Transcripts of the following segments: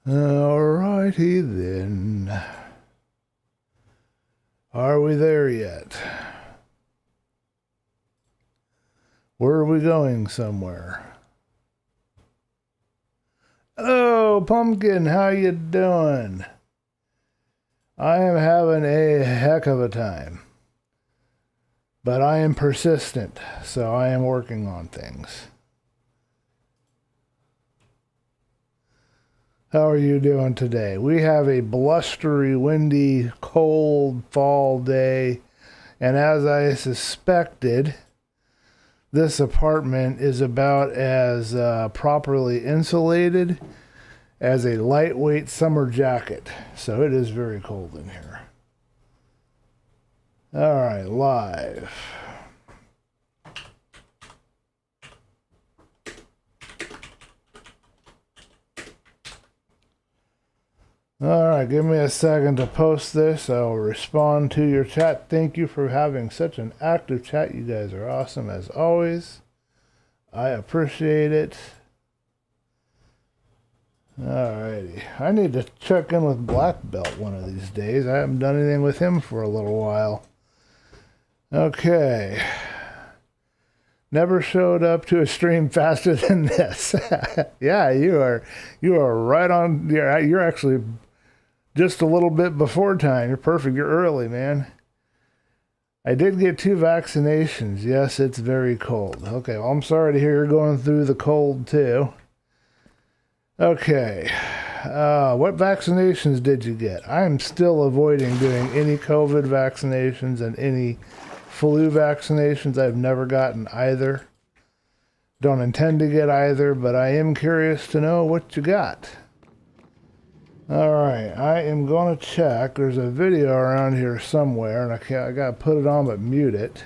Alrighty then. Are we there yet? Where are we going somewhere? Hello, Pumpkin, how you doing? I am having a heck of a time. But I am persistent, so I am working on things. How are you doing today? We have a blustery, windy, cold fall day, and as I suspected, this apartment is about as properly insulated as a lightweight summer jacket, so it is very cold in here. All right, live. All right, give me a second to post this. I'll respond to your chat. Thank you for having such an active chat. You guys are awesome as always. I appreciate it. Alrighty. I need to check in with Black Belt one of these days. I haven't done anything with him for a little while. Okay. Never showed up to a stream faster than this. Yeah, you are right on. You're actually just a little bit before time. You're perfect. You're early, man. I did get 2 vaccinations. Yes, it's very cold. Okay, well, I'm sorry to hear you're going through the cold too. Okay. What vaccinations did you get? I'm still avoiding doing any COVID vaccinations and any flu vaccinations. I've never gotten either. Don't intend to get either, but I am curious to know what you got. Alright, I am going to check. There's a video around here somewhere, and I got to put it on but mute it.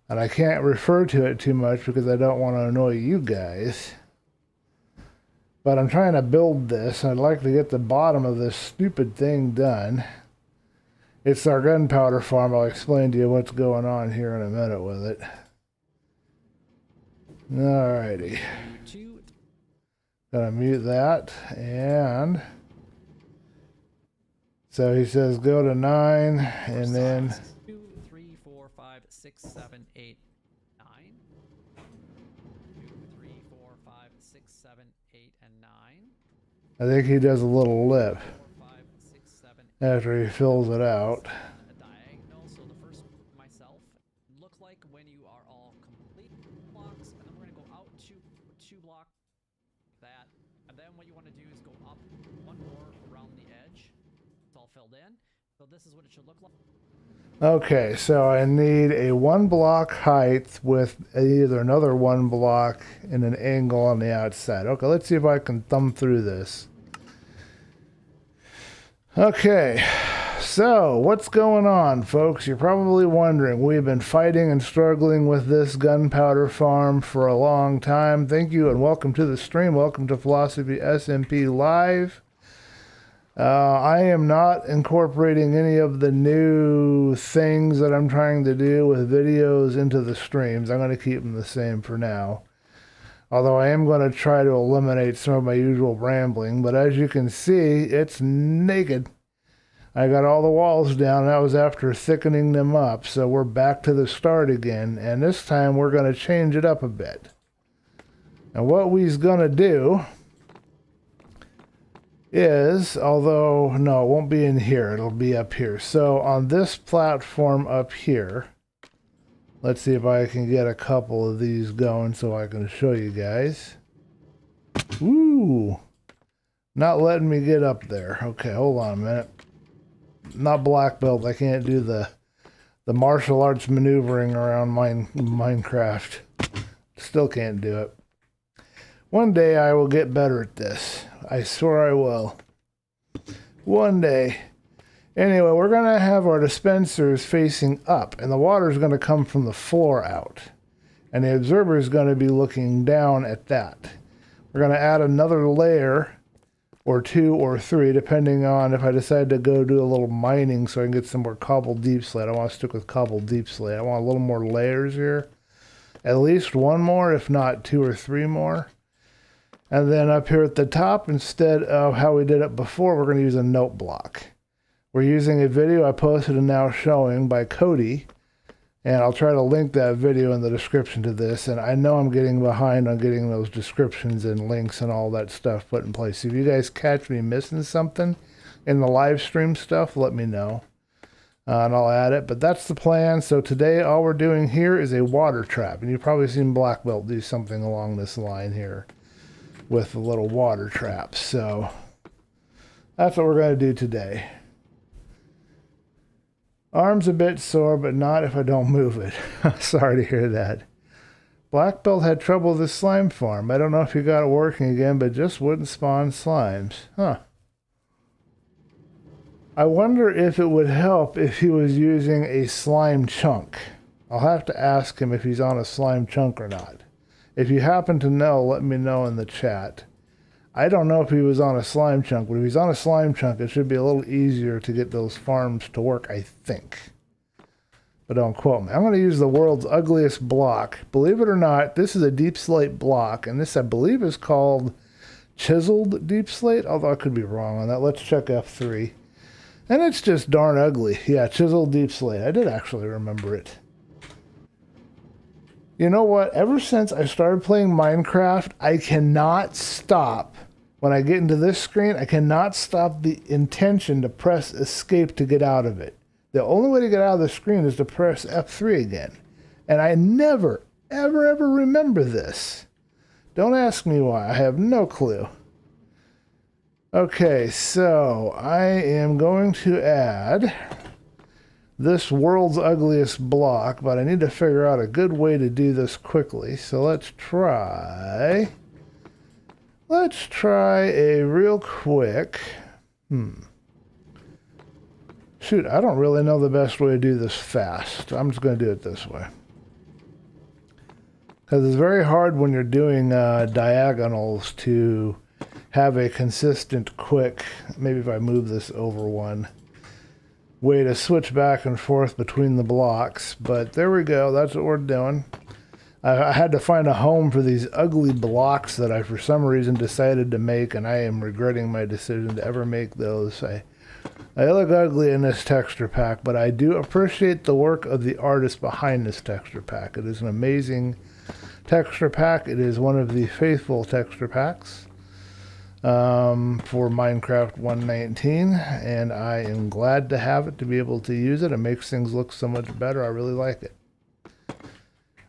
And I can't refer to it too much because I don't want to annoy you guys. But I'm trying to build this, and I'd like to get the bottom of this stupid thing done. It's our gunpowder farm. I'll explain to you what's going on here in a minute with it. Alrighty. Gonna mute that, and so he says go to 9, and then 2, 3, 4, 5, 6, 7, 8, 9. 2, 3, 4, 5, 6, 7, 8, and 9. I think he does a little lip 4, 5, 6, 7, after he fills it out. a diagonal. So the first myself look like when you are all complete blocks, and then we're gonna go out two blocks. That, and then what you want to do is go up one more around the edge. It's all filled in. So this is what it should look like. Okay, so I need a 1 block height with either another 1 block and an angle on the outside. Okay, let's see if I can thumb through this. Okay, so what's going on, folks? You're probably wondering. We've been fighting and struggling with this gunpowder farm for a long time. Thank you and welcome to the stream. Welcome to Philosophy SMP Live. I am not incorporating any of the new things that I'm trying to do with videos into the streams. I'm going to keep them the same for now. Although I am going to try to eliminate some of my usual rambling. But as you can see, it's naked. I got all the walls down. That was after thickening them up. So we're back to the start again. And this time we're going to change it up a bit. And what we's going to do is, although, no, it won't be in here. It'll be up here. So on this platform up here, let's see if I can get a couple of these going so I can show you guys. Ooh, not letting me get up there. Okay, hold on a minute. Not black belt. I can't do the martial arts maneuvering around Minecraft. Still can't do it. One day I will get better at this. I swear I will. One day. Anyway, we're going to have our dispensers facing up, and the water is going to come from the floor out. And the observer is going to be looking down at that. We're going to add another layer, or 2 or 3, depending on if I decide to go do a little mining so I can get some more cobbled deep slate. I want to stick with cobbled deep slate. I want a little more layers here. At least 1 more, if not 2 or 3 more. And then up here at the top, instead of how we did it before, we're going to use a note block. We're using a video I posted and now showing by Cody. And I'll try to link that video in the description to this. And I know I'm getting behind on getting those descriptions and links and all that stuff put in place. If you guys catch me missing something in the live stream stuff, let me know. And I'll add it. But that's the plan. So today all we're doing here is a water trap. And you've probably seen Black Belt do something along this line here with the little water traps. So that's what we're going to do today. Arm's a bit sore, but not if I don't move it. Sorry to hear that. Black Belt had trouble with his slime farm. I don't know if he got it working again, but just wouldn't spawn slimes. Huh. I wonder if it would help if he was using a slime chunk. I'll have to ask him if he's on a slime chunk or not. If you happen to know, let me know in the chat. I don't know if he was on a slime chunk, but if he's on a slime chunk, it should be a little easier to get those farms to work, I think. But don't quote me. I'm going to use the world's ugliest block. Believe it or not, this is a deep slate block, and this, I believe, is called chiseled deep slate, although I could be wrong on that. Let's check F3. And it's just darn ugly. Yeah, chiseled deep slate. I did actually remember it. You know what? Ever since I started playing Minecraft, I cannot stop. When I get into this screen, I cannot stop the intention to press escape to get out of it. The only way to get out of the screen is to press F3 again. And I never, ever, ever remember this. Don't ask me why. I have no clue. Okay, so I am going to add this world's ugliest block, but I need to figure out a good way to do this quickly. So let's try a real quick, shoot, I don't really know the best way to do this fast. I'm just going to do it this way. Because it's very hard when you're doing diagonals to have a consistent, quick, maybe if I move this over one, way to switch back and forth between the blocks. But there we go. That's what we're doing. I had to find a home for these ugly blocks that I, for some reason, decided to make, and I am regretting my decision to ever make those. I look ugly in this texture pack, but I do appreciate the work of the artist behind this texture pack. It is an amazing texture pack. It is one of the faithful texture packs for Minecraft 1.19, and I am glad to have it, to be able to use it. It makes things look so much better. I really like it.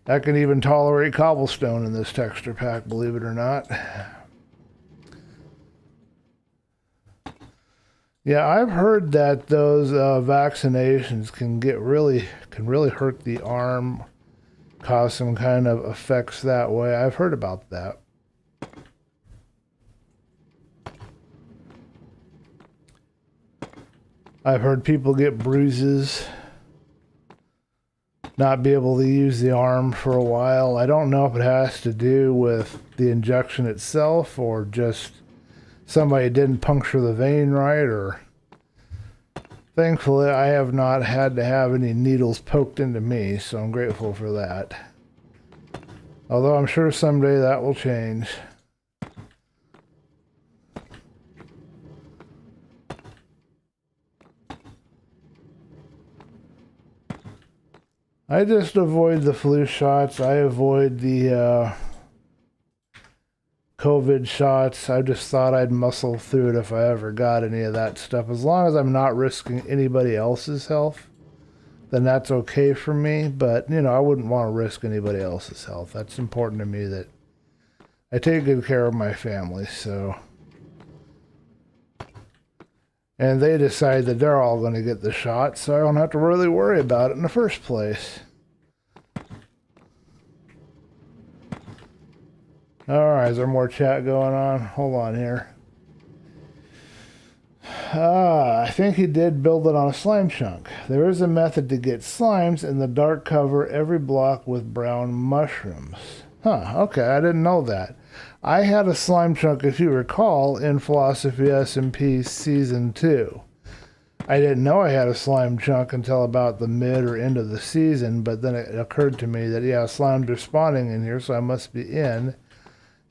I can even tolerate cobblestone in this texture pack, believe it or not. Yeah, I've heard that those vaccinations can really hurt the arm, cause some kind of effects that way. I've heard about that. I've heard people get bruises, not be able to use the arm for a while. I don't know if it has to do with the injection itself or just somebody didn't puncture the vein right, or thankfully I have not had to have any needles poked into me, so I'm grateful for that. Although I'm sure someday that will change. I just avoid the flu shots. I avoid the COVID shots. I just thought I'd muscle through it if I ever got any of that stuff. As long as I'm not risking anybody else's health, then that's okay for me. But, you know, I wouldn't want to risk anybody else's health. That's important to me that I take good care of my family, so. And they decide that they're all going to get the shot, so I don't have to really worry about it in the first place. Alright, is there more chat going on? Hold on here. I think he did build it on a slime chunk. There is a method to get slimes in the dark cover every block with brown mushrooms. Huh, okay, I didn't know that. I had a slime chunk, if you recall, in Philosophy SMP Season 2. I didn't know I had a slime chunk until about the mid or end of the season, but then it occurred to me that, yeah, slimes are spawning in here, so I must be in.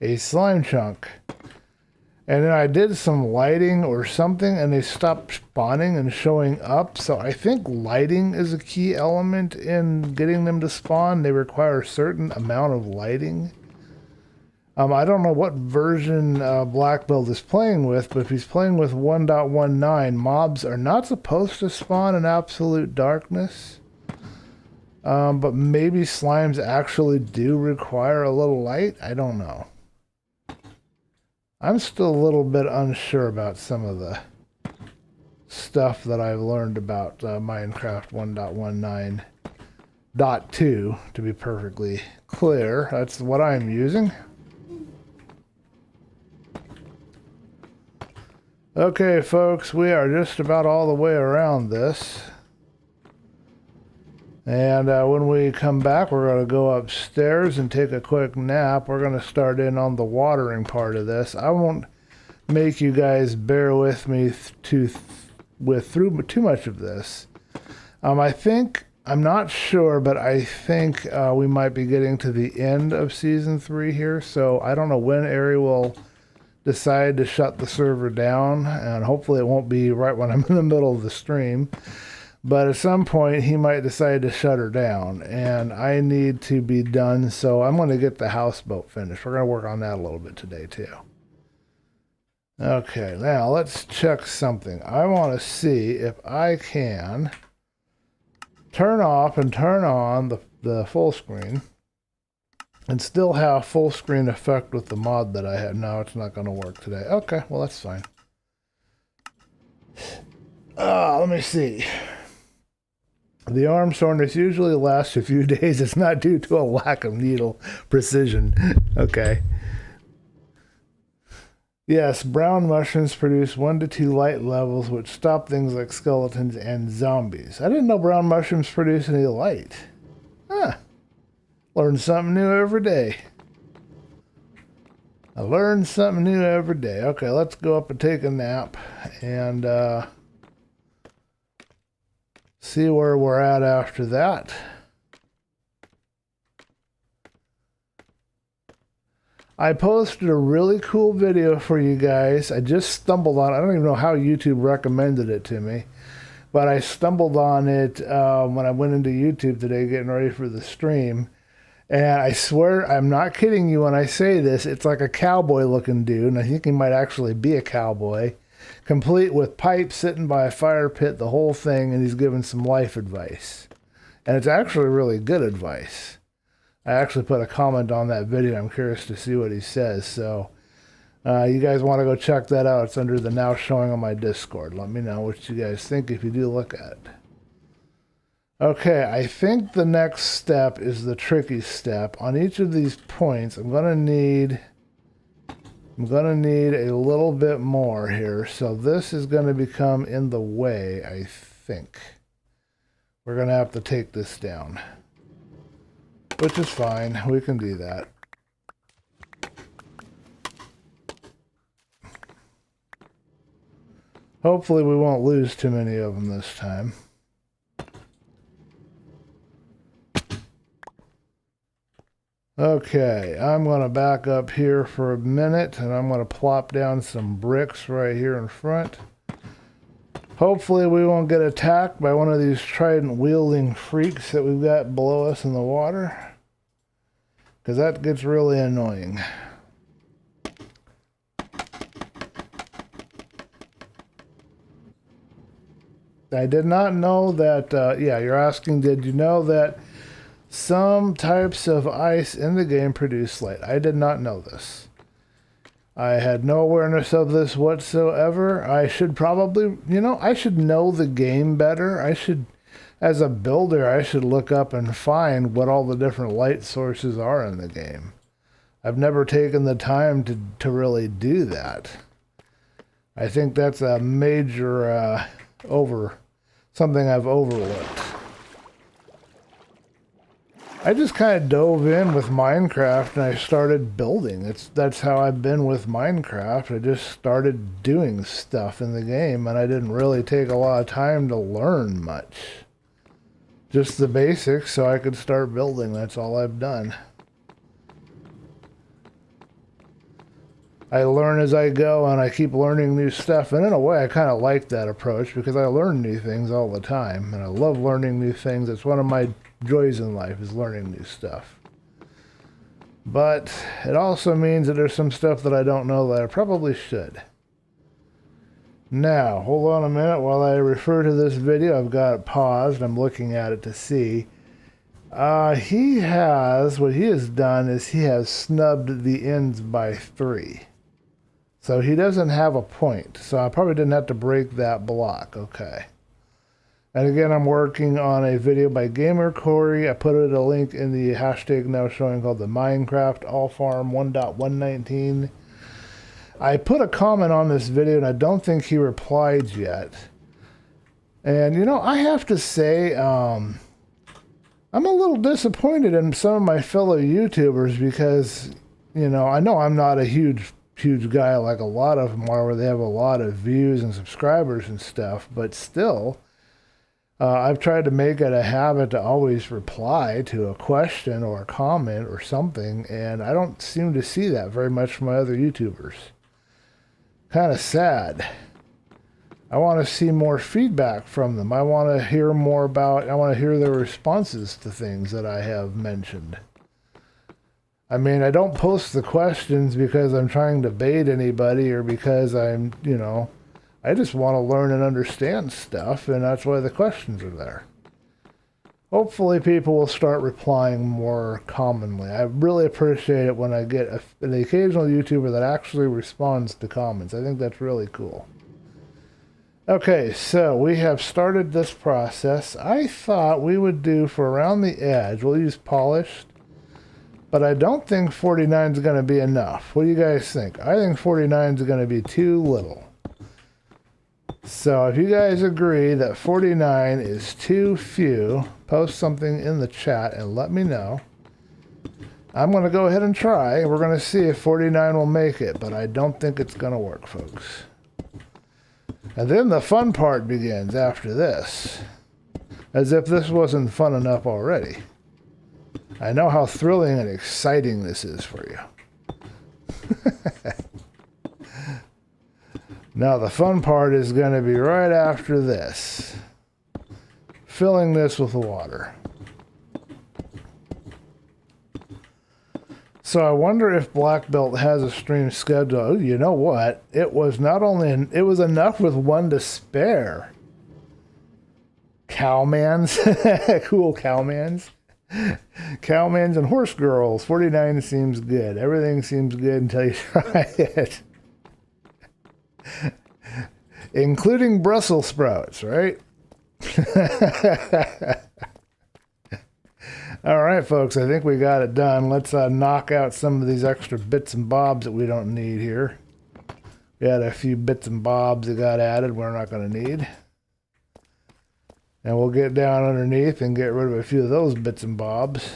a slime chunk. And then I did some lighting or something, and they stopped spawning and showing up. So I think lighting is a key element in getting them to spawn. They require a certain amount of lighting. I don't know what version Black Build is playing with, but if he's playing with 1.19, mobs are not supposed to spawn in absolute darkness. But maybe slimes actually do require a little light. I don't know. I'm still a little bit unsure about some of the stuff that I've learned about Minecraft 1.19.2, to be perfectly clear. That's what I'm using. Okay, folks, we are just about all the way around this. And when we come back, we're going to go upstairs and take a quick nap. We're going to start in on the watering part of this. I won't make you guys bear with me through too much of this. I'm not sure, but I think we might be getting to the end of Season 3 here. So I don't know when Ari will decide to shut the server down. And hopefully it won't be right when I'm in the middle of the stream. But at some point, he might decide to shut her down, and I need to be done, so I'm going to get the houseboat finished. We're going to work on that a little bit today, too. Okay, now let's check something. I want to see if I can turn off and turn on the full screen and still have full screen effect with the mod that I have. No, it's not going to work today. Okay, well, that's fine. Let me see. The arm soreness usually lasts a few days. It's not due to a lack of needle precision. Okay. Yes, brown mushrooms produce 1 to 2 light levels, which stop things like skeletons and zombies. I didn't know brown mushrooms produce any light. Huh. Learn something new every day. I learn something new every day. Okay, let's go up and take a nap and see where we're at after that. I posted a really cool video for you guys. I just stumbled on it. I don't even know how YouTube recommended it to me, but I stumbled on it when I went into YouTube today getting ready for the stream. And I swear, I'm not kidding you when I say this, it's like a cowboy looking dude, and I think he might actually be a cowboy, complete with pipes sitting by a fire pit, the whole thing, and he's giving some life advice. And it's actually really good advice. I actually put a comment on that video. I'm curious to see what he says. So you guys want to go check that out. It's under the now showing on my Discord. Let me know what you guys think if you do look at it. Okay, I think the next step is the tricky step. On each of these points, I'm gonna need a little bit more here. So this is gonna become in the way, I think. We're gonna have to take this down, which is fine. We can do that. Hopefully we won't lose too many of them this time. Okay, I'm going to back up here for a minute, and I'm going to plop down some bricks right here in front. Hopefully we won't get attacked by one of these trident-wielding freaks that we've got below us in the water, because that gets really annoying. I did not know that, yeah, you're asking, did you know that some types of ice in the game produce light? I did not know this. I had no awareness of this whatsoever. I should probably, I should know the game better. I should, as a builder, I should look up and find what all the different light sources are in the game. I've never taken the time to really do that. I think that's a major something I've overlooked. I just kind of dove in with Minecraft and I started building. That's how I've been with Minecraft. I just started doing stuff in the game and I didn't really take a lot of time to learn much. Just the basics so I could start building. That's all I've done. I learn as I go and I keep learning new stuff. And in a way, I kind of like that approach because I learn new things all the time. And I love learning new things. It's one of my joys in life is learning new stuff. But it also means that there's some stuff that I don't know that I probably should. Now, hold on a minute while I refer to this video. I've got it paused. I'm looking at it to see. What he has done is he has snubbed the ends by 3. So he doesn't have a point. So I probably didn't have to break that block. Okay. And again, I'm working on a video by GamerCody. I put a link in the hashtag now showing called the Minecraft All Farm 1.119. I put a comment on this video and I don't think he replied yet. And you know, I have to say, I'm a little disappointed in some of my fellow YouTubers because, you know I'm not a huge guy like a lot of them are where they have a lot of views and subscribers and stuff, but still, I've tried to make it a habit to always reply to a question or a comment or something, and I don't seem to see that very much from my other YouTubers. Kind of sad. I want to see more feedback from them. I want to hear their responses to things that I have mentioned. I mean, I don't post the questions because I'm trying to bait anybody or because I just want to learn and understand stuff, and that's why the questions are there. Hopefully people will start replying more commonly. I really appreciate it when I get an occasional YouTuber that actually responds to comments. I think that's really cool. Okay, so we have started this process. I thought we would do for around the edge, we'll use polished, but I don't think 49 is going to be enough. What do you guys think? I think 49 is going to be too little. So if you guys agree that 49 is too few, post something in the chat and let me know. I'm going to go ahead and try. We're going to see if 49 will make it, but I don't think it's going to work, folks. And then the fun part begins after this. As if this wasn't fun enough already. I know how thrilling and exciting this is for you. Now the fun part is going to be right after this. Filling this with water. So I wonder if Black Belt has a stream schedule. Oh, you know what? It was it was enough with 1 to spare. Cowmans. Cool cowmans. Cowmans and horse girls. 49 seems good. Everything seems good until you try it. Including Brussels sprouts, right? All right, folks, I think we got it done. Let's knock out some of these extra bits and bobs that we don't need here. We had a few bits and bobs that got added we're not going to need. And we'll get down underneath and get rid of a few of those bits and bobs.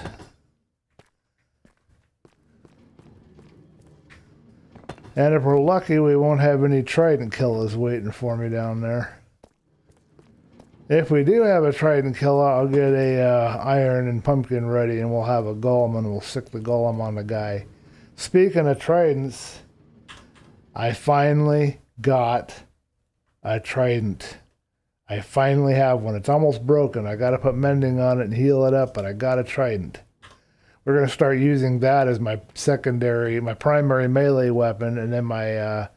And if we're lucky, we won't have any trident killers waiting for me down there. If we do have a trident killer, I'll get a iron and pumpkin ready, and we'll have a golem, and we'll stick the golem on the guy. Speaking of tridents, I finally got a trident. I finally have one. It's almost broken. I got to put mending on it and heal it up, but I got a trident. We're going to start using that as my primary melee weapon, and then my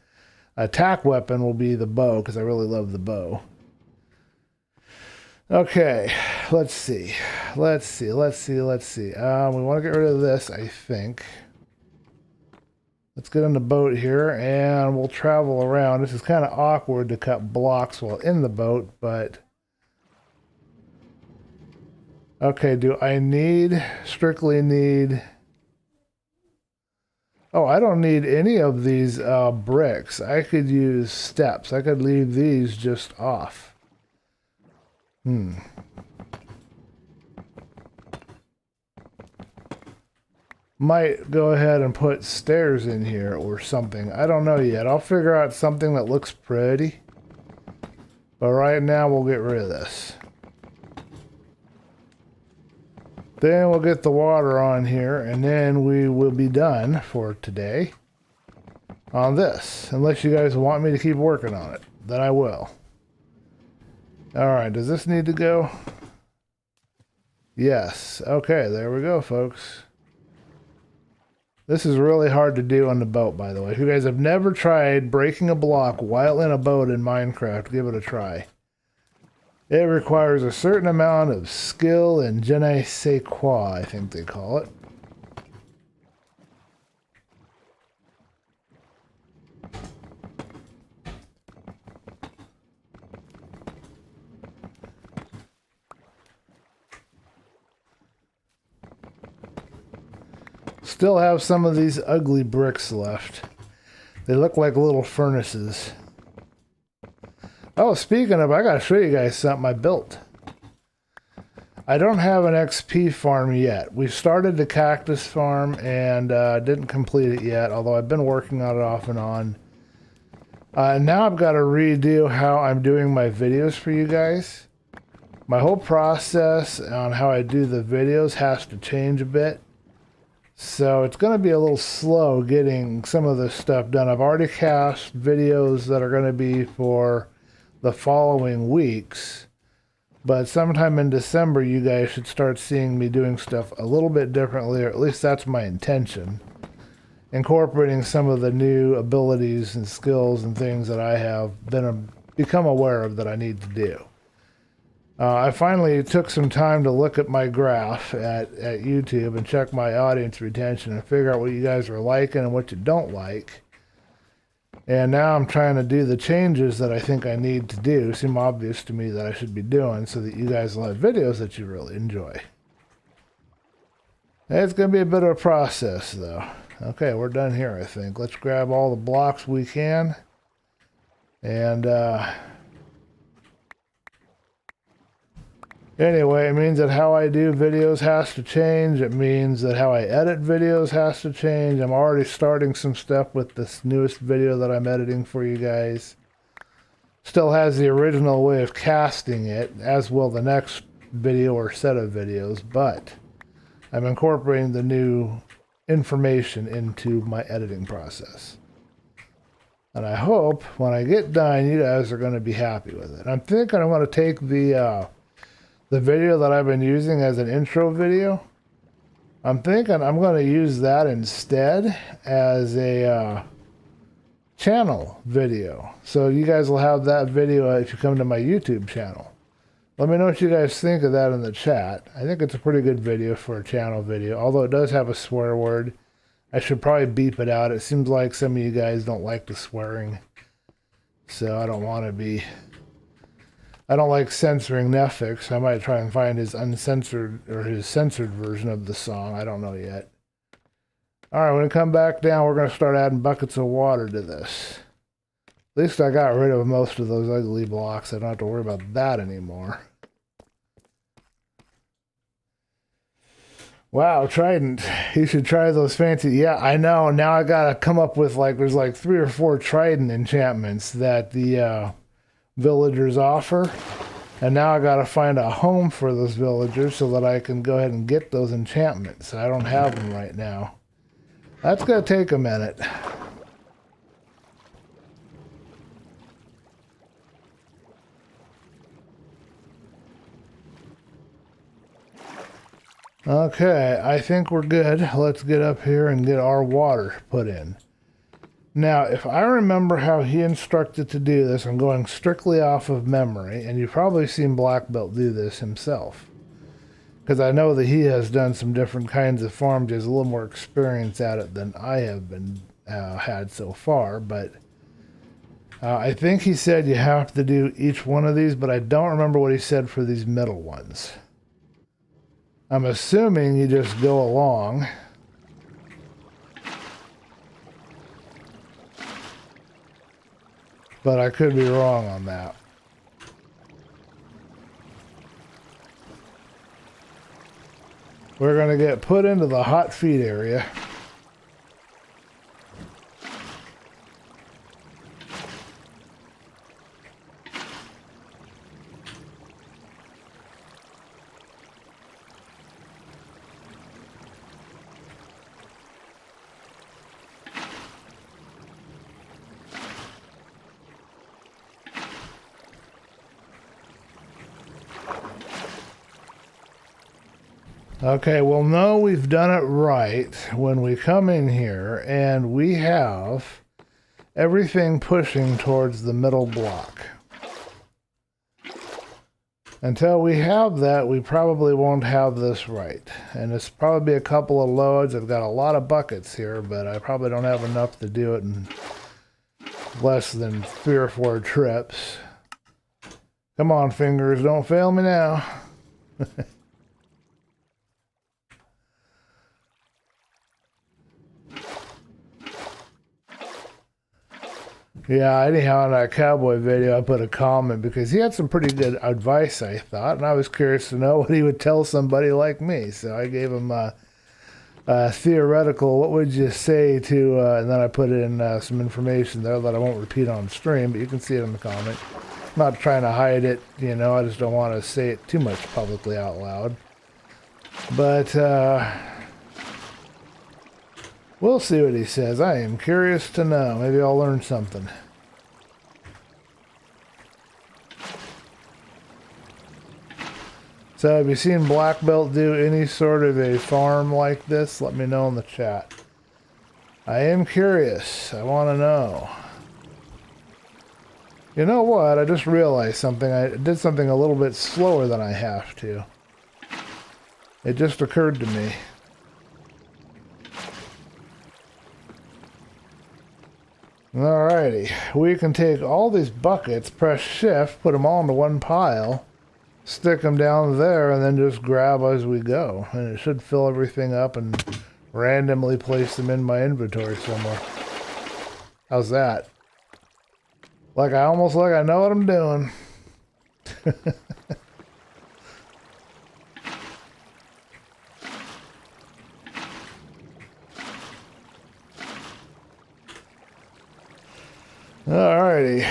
attack weapon will be the bow, because I really love the bow. Okay, let's see. We want to get rid of this, I think. Let's get on the boat here, and we'll travel around. This is kind of awkward to cut blocks while in the boat, but... Okay, do I strictly need... Oh, I don't need any of these bricks. I could use steps. I could leave these just off. Might go ahead and put stairs in here or something. I don't know yet. I'll figure out something that looks pretty. But right now we'll get rid of this. Then we'll get the water on here, and then we will be done for today. on this. Unless you guys want me to keep working on it, then I will. Alright, does this need to go? Yes. Okay, there we go, folks. This is really hard to do on the boat, by the way. If you guys have never tried breaking a block while in a boat in Minecraft, give it a try. It requires a certain amount of skill and je ne sais quoi, I think they call it. Still have some of these ugly bricks left. They look like little furnaces. Oh, speaking of, I gotta show you guys something I built. I don't have an XP farm yet. We started the cactus farm and didn't complete it yet, although I've been working on it off and on. Now I've got to redo how I'm doing my videos for you guys. My whole process on how I do the videos has to change a bit. So it's going to be a little slow getting some of this stuff done. I've already cast videos that are going to be for the following weeks. But sometime in December, you guys should start seeing me doing stuff a little bit differently, or at least that's my intention. Incorporating some of the new abilities and skills and things that I have become aware of that I need to do. I finally took some time to look at my graph at YouTube and check my audience retention and figure out what you guys are liking and what you don't like. And now I'm trying to do the changes that I think I need to do. Seem obvious to me that I should be doing so that you guys will have videos that you really enjoy. It's going to be a bit of a process though. Okay, we're done here, I think. Let's grab all the blocks we can. And anyway, it means that how I do videos has to change. It means that how I edit videos has to change. I'm already starting some stuff with this newest video that I'm editing for you guys. Still has the original way of casting it, as will the next video or set of videos, but I'm incorporating the new information into my editing process. And I hope when I get done, you guys are going to be happy with it. I'm thinking I'm going to take the video that I've been using as an intro video. I'm thinking I'm going to use that instead as a channel video. So you guys will have that video if you come to my YouTube channel. Let me know what you guys think of that in the chat. I think it's a pretty good video for a channel video, although it does have a swear word. I should probably beep it out. It seems like some of you guys don't like the swearing. So I don't want to be... I don't like censoring Netflix. I might try and find his uncensored or his censored version of the song. I don't know yet. Alright, when we come back down, we're going to start adding buckets of water to this. At least I got rid of most of those ugly blocks. I don't have to worry about that anymore. Wow, Trident. You should try those fancy... Yeah, I know. Now I got to come up with there's 3 or 4 Trident enchantments that the villagers offer. And now I got to find a home for those villagers so that I can go ahead and get those enchantments. I don't have them right now. That's going to take a minute. Okay, I think we're good. Let's get up here and get our water put in. Now, if I remember how he instructed to do this, I'm going strictly off of memory, and you've probably seen Black Belt do this himself. Because I know that he has done some different kinds of farms. He has a little more experience at it than I have had so far, but I think he said you have to do each one of these, but I don't remember what he said for these middle ones. I'm assuming you just go along. But I could be wrong on that. We're going to get put into the hot feed area. Okay, we'll know we've done it right when we come in here and we have everything pushing towards the middle block. Until we have that, we probably won't have this right. And it's probably a couple of loads. I've got a lot of buckets here, but I probably don't have enough to do it in less than 3 or 4 trips. Come on, fingers, don't fail me now. Yeah, anyhow, in that cowboy video, I put a comment because he had some pretty good advice, I thought, and I was curious to know what he would tell somebody like me. So I gave him a theoretical, what would you say to, and then I put in some information there that I won't repeat on stream, but you can see it in the comment. I'm not trying to hide it, you know, I just don't want to say it too much publicly out loud. But, we'll see what he says. I am curious to know. Maybe I'll learn something. So have you seen Black Belt do any sort of a farm like this? Let me know in the chat. I am curious. I want to know. You know what? I just realized something. I did something a little bit slower than I have to. It just occurred to me. Alrighty, we can take all these buckets, press shift, put them all into one pile, stick them down there, and then just grab as we go. And it should fill everything up and randomly place them in my inventory somewhere. How's that? Almost like I know what I'm doing. Alrighty.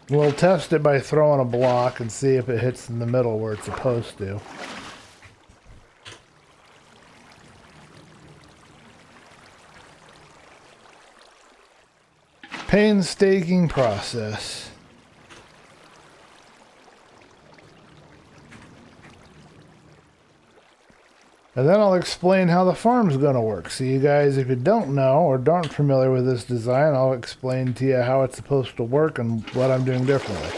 We'll test it by throwing a block and see if it hits in the middle where it's supposed to. Painstaking process. And then I'll explain how the farm's going to work. So you guys, if you don't know or aren't familiar with this design, I'll explain to you how it's supposed to work and what I'm doing differently.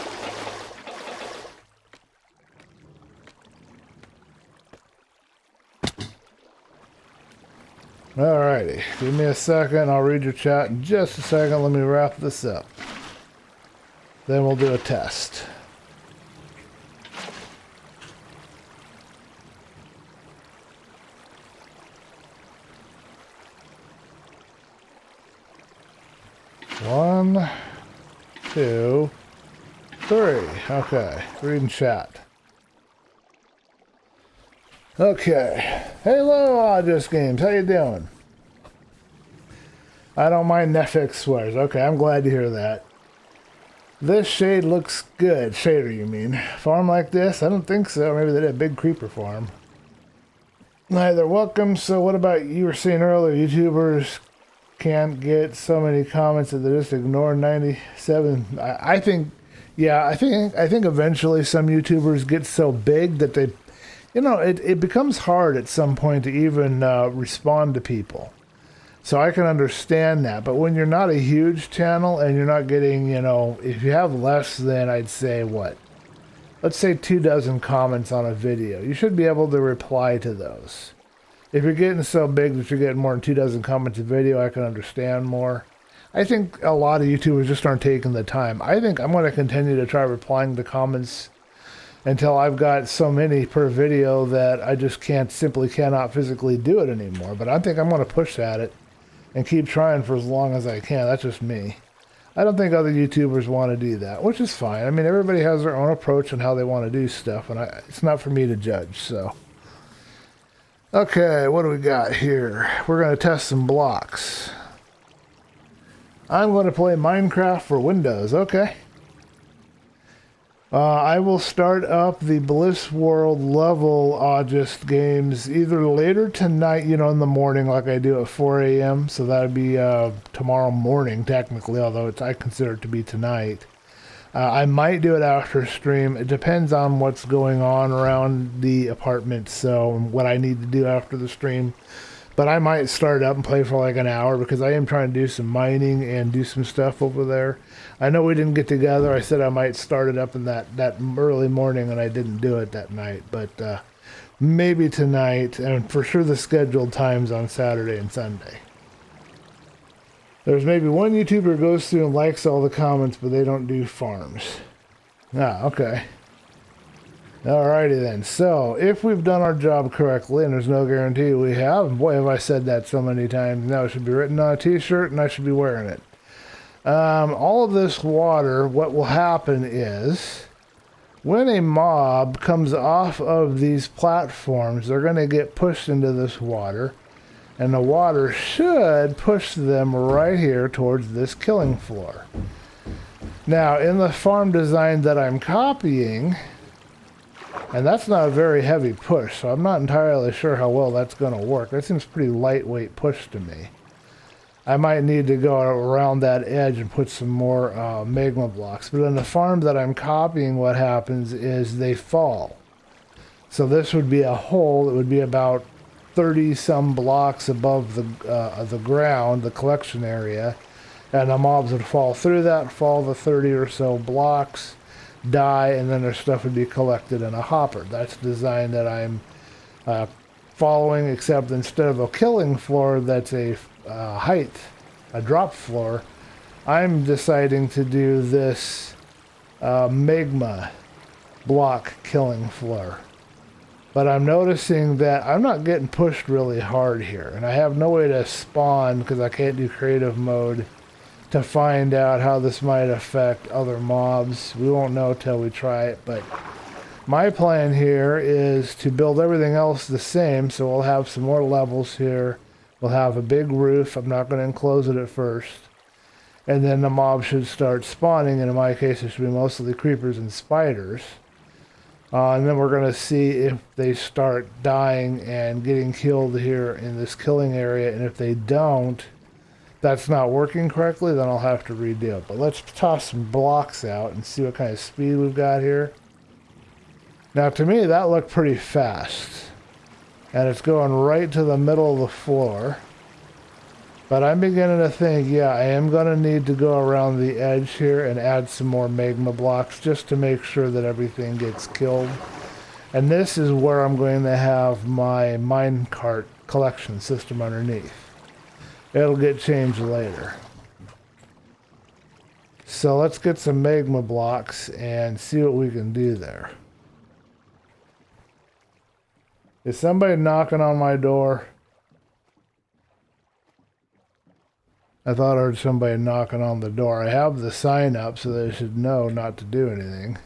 Alrighty, give me a second. I'll read your chat in just a second. Let me wrap this up. Then we'll do a test. One, 2, 3. Okay, reading chat. Okay. Hello, Just Games. How you doing? I don't mind Netflix swears. Okay, I'm glad to hear that. This shade looks good. Shader, you mean? Farm like this? I don't think so. Maybe they did a big creeper farm. Neither welcome. So what about you were saying earlier, YouTubers can't get so many comments that they just ignore 97. I think, yeah, I think eventually some YouTubers get so big that they, you know, it becomes hard at some point to even respond to people. So I can understand that. But when you're not a huge channel and you're not getting, you know, if you have less than, I'd say, what? Let's say 24 comments on a video. You should be able to reply to those. If you're getting so big that you're getting more than 24 comments a video, I can understand more. I think a lot of YouTubers just aren't taking the time. I think I'm going to continue to try replying to comments until I've got so many per video that I just simply cannot physically do it anymore. But I think I'm going to push at it and keep trying for as long as I can. That's just me. I don't think other YouTubers want to do that, which is fine. I mean, everybody has their own approach on how they want to do stuff, and it's not for me to judge, so. Okay, what do we got here? We're going to test some blocks. I'm going to play Minecraft for Windows. Okay. I will start up the Bliss World level August games either later tonight, you know, in the morning, like I do at 4 a.m. So that would be tomorrow morning, technically, although I consider it to be tonight. I might do it after stream. It depends on what's going on around the apartment, so what I need to do after the stream. But I might start up and play for like an hour because I am trying to do some mining and do some stuff over there. I know we didn't get together. I said I might start it up in that early morning, and I didn't do it that night. But maybe tonight, and for sure the scheduled times on Saturday and Sunday. There's maybe one YouTuber who goes through and likes all the comments, but they don't do farms. Ah, okay. Alrighty then. So, if we've done our job correctly, and there's no guarantee we have, and boy have I said that so many times, now it should be written on a t-shirt and I should be wearing it. All of this water, what will happen is, when a mob comes off of these platforms, they're going to get pushed into this water, and the water should push them right here towards this killing floor. Now, in the farm design that I'm copying, and that's not a very heavy push, so I'm not entirely sure how well that's going to work. That seems pretty lightweight push to me. I might need to go around that edge and put some more magma blocks. But in the farm that I'm copying, what happens is they fall. So this would be a hole that would be about 30-some blocks above the ground, the collection area. And the mobs would fall through that, fall the 30 or so blocks, die, and then their stuff would be collected in a hopper. That's the design that I'm following, except instead of a killing floor that's a height, a drop floor, I'm deciding to do this magma block killing floor. But I'm noticing that I'm not getting pushed really hard here, and I have no way to spawn because I can't do creative mode to find out how this might affect other mobs. We won't know till we try it, but my plan here is to build everything else the same, so we'll have some more levels here. We'll have a big roof. I'm not going to enclose it at first. And then the mob should start spawning, and in my case it should be mostly creepers and spiders. And then we're going to see if they start dying and getting killed here in this killing area, and if they don't, that's not working correctly, then I'll have to redo it. But let's toss some blocks out and see what kind of speed we've got here. Now to me that looked pretty fast. And it's going right to the middle of the floor. But I'm beginning to think, yeah, I am going to need to go around the edge here and add some more magma blocks just to make sure that everything gets killed. And this is where I'm going to have my minecart collection system underneath. It'll get changed later. So let's get some magma blocks and see what we can do there. Is somebody knocking on my door? I thought I heard somebody knocking on the door. I have the sign up so they should know not to do anything.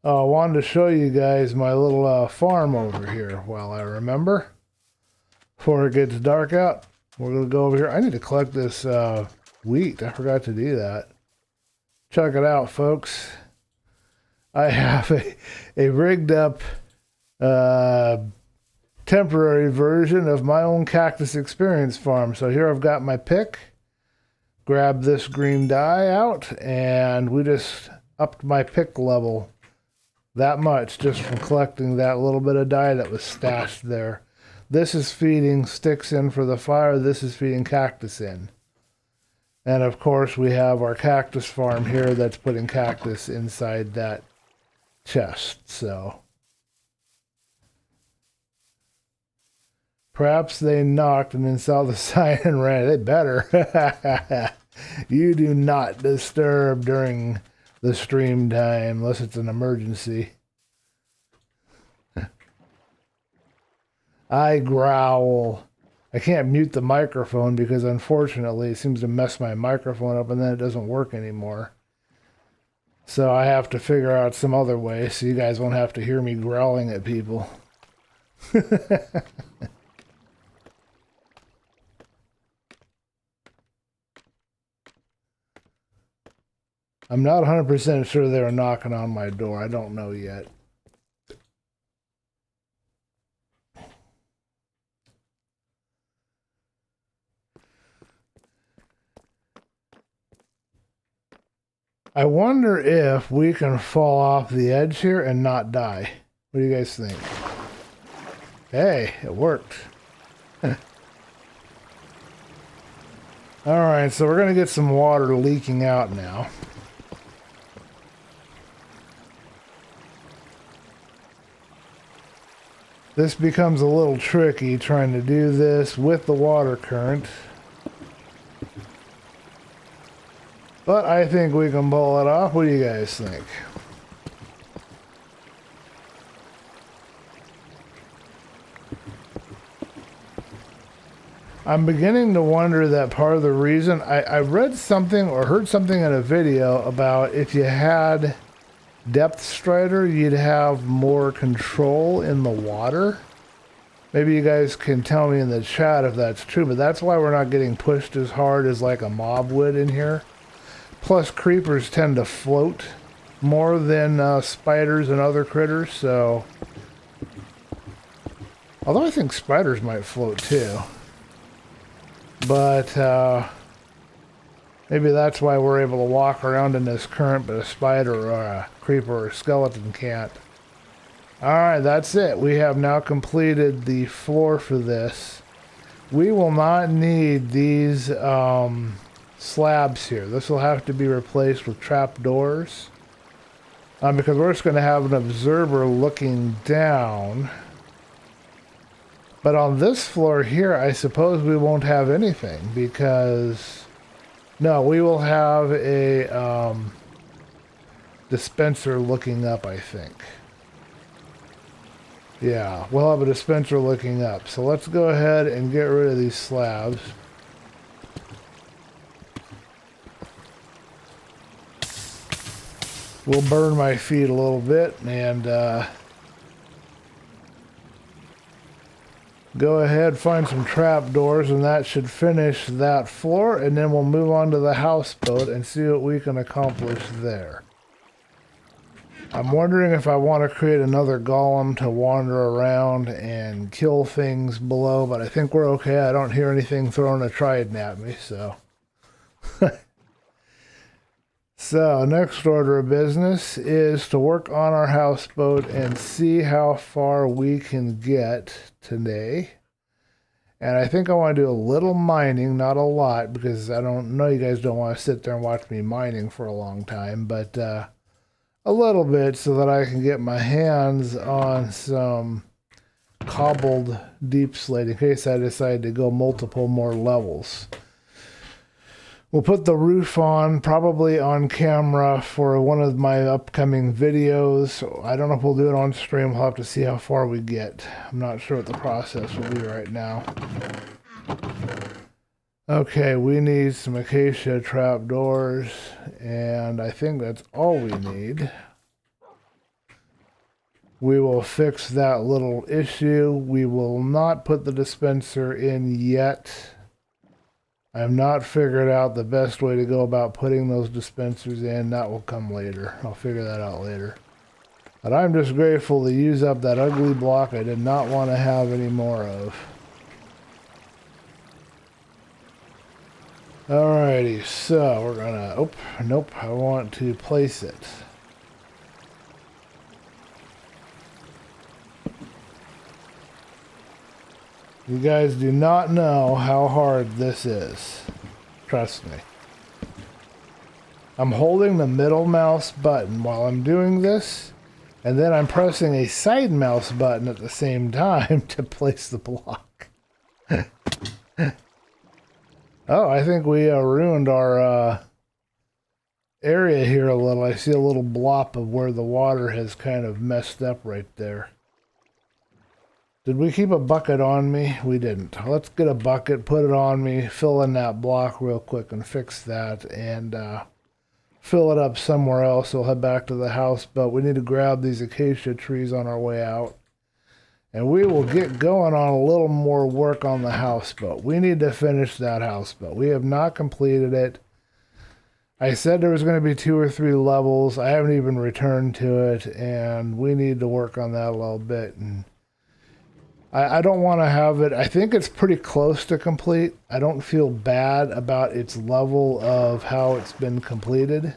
Oh, I wanted to show you guys my little farm over here while I remember. Before it gets dark out, we're going to go over here. I need to collect this wheat. I forgot to do that. Check it out, folks. I have a rigged up temporary version of my own cactus experience farm. So here I've got my pick. Grab this green dye out, and we just upped my pick level that much just from collecting that little bit of dye that was stashed there. This is feeding sticks in for the fire. This is feeding cactus in. And of course we have our cactus farm here that's putting cactus inside that chest. So perhaps they knocked and then saw the sign and ran. They better. You do not disturb during the stream time unless it's an emergency. I growl. I can't mute the microphone because unfortunately it seems to mess my microphone up and then it doesn't work anymore. So I have to figure out some other way so you guys won't have to hear me growling at people. I'm not 100% sure they were knocking on my door. I don't know yet. I wonder if we can fall off the edge here and not die. What do you guys think? Hey, it worked. Alright, so we're going to get some water leaking out now. This becomes a little tricky trying to do this with the water current. But I think we can pull it off. What do you guys think? I'm beginning to wonder that part of the reason I read something or heard something in a video about if you had depth strider, you'd have more control in the water. Maybe you guys can tell me in the chat if that's true, but that's why we're not getting pushed as hard as like a mob would in here. Plus, creepers tend to float more than spiders and other critters, so... Although I think spiders might float too. But, maybe that's why we're able to walk around in this current, but a spider or a creeper or a skeleton can't. Alright, that's it. We have now completed the floor for this. We will not need these, slabs here. This will have to be replaced with trapdoors because we're just going to have an observer looking down. But on this floor here, I suppose we won't have anything because no, we will have a dispenser looking up, I think. Yeah, we'll have a dispenser looking up. So let's go ahead and get rid of these slabs. We'll burn my feet a little bit and go ahead, find some trapdoors, and that should finish that floor, and then we'll move on to the houseboat and see what we can accomplish there. I'm wondering if I want to create another golem to wander around and kill things below, but I think we're okay. I don't hear anything throwing a trident at me, so... So, next order of business is to work on our houseboat and see how far we can get today. And I think I want to do a little mining, not a lot, because I don't know you guys don't want to sit there and watch me mining for a long time, but a little bit so that I can get my hands on some cobbled deep slate in case I decide to go multiple more levels. We'll put the roof on, probably on camera for one of my upcoming videos. I don't know if we'll do it on stream. We'll have to see how far we get. I'm not sure what the process will be right now. Okay, we need some acacia trapdoors, and I think that's all we need. We will fix that little issue. We will not put the dispenser in yet. I have not figured out the best way to go about putting those dispensers in. That will come later. I'll figure that out later. But I'm just grateful to use up that ugly block I did not want to have any more of. Alrighty, so we're gonna... Oh, nope, I want to place it. You guys do not know how hard this is. Trust me. I'm holding the middle mouse button while I'm doing this, and then I'm pressing a side mouse button at the same time to place the block. Oh, I think we ruined our area here a little. I see a little blop of where the water has kind of messed up right there. Did we keep a bucket on me? We didn't. Let's get a bucket, put it on me, fill in that block real quick and fix that, and fill it up somewhere else. We'll head back to the house, but we need to grab these acacia trees on our way out. And we will get going on a little more work on the houseboat. We need to finish that houseboat. We have not completed it. I said there was going to be 2 or 3 levels. I haven't even returned to it, and we need to work on that a little bit. And I don't want to have it. I think it's pretty close to complete. I don't feel bad about its level of how it's been completed.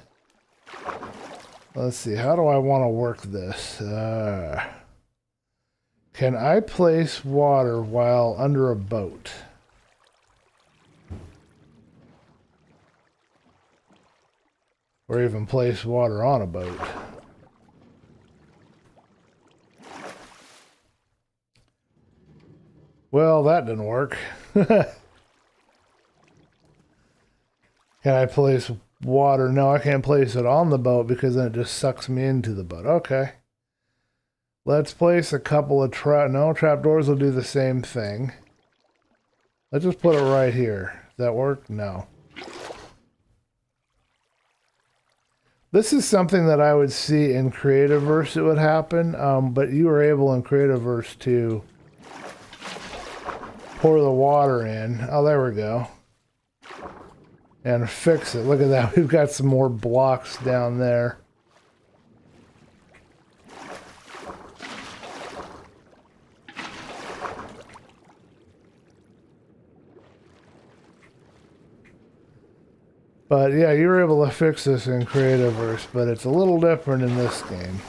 Let's see. How do I want to work this? Can I place water while under a boat? Or even place water on a boat? Well, that didn't work. Can I place water? No, I can't place it on the boat because then it just sucks me into the boat. Okay. Let's place a couple of trapdoors will do the same thing. Let's just put it right here. Does that work? No. This is something that I would see in Creativeverse it would happen, but you were able in Creativeverse to pour the water in. Oh, there we go. And fix it. Look at that. We've got some more blocks down there. But yeah, you were able to fix this in Creativeverse, but it's a little different in this game.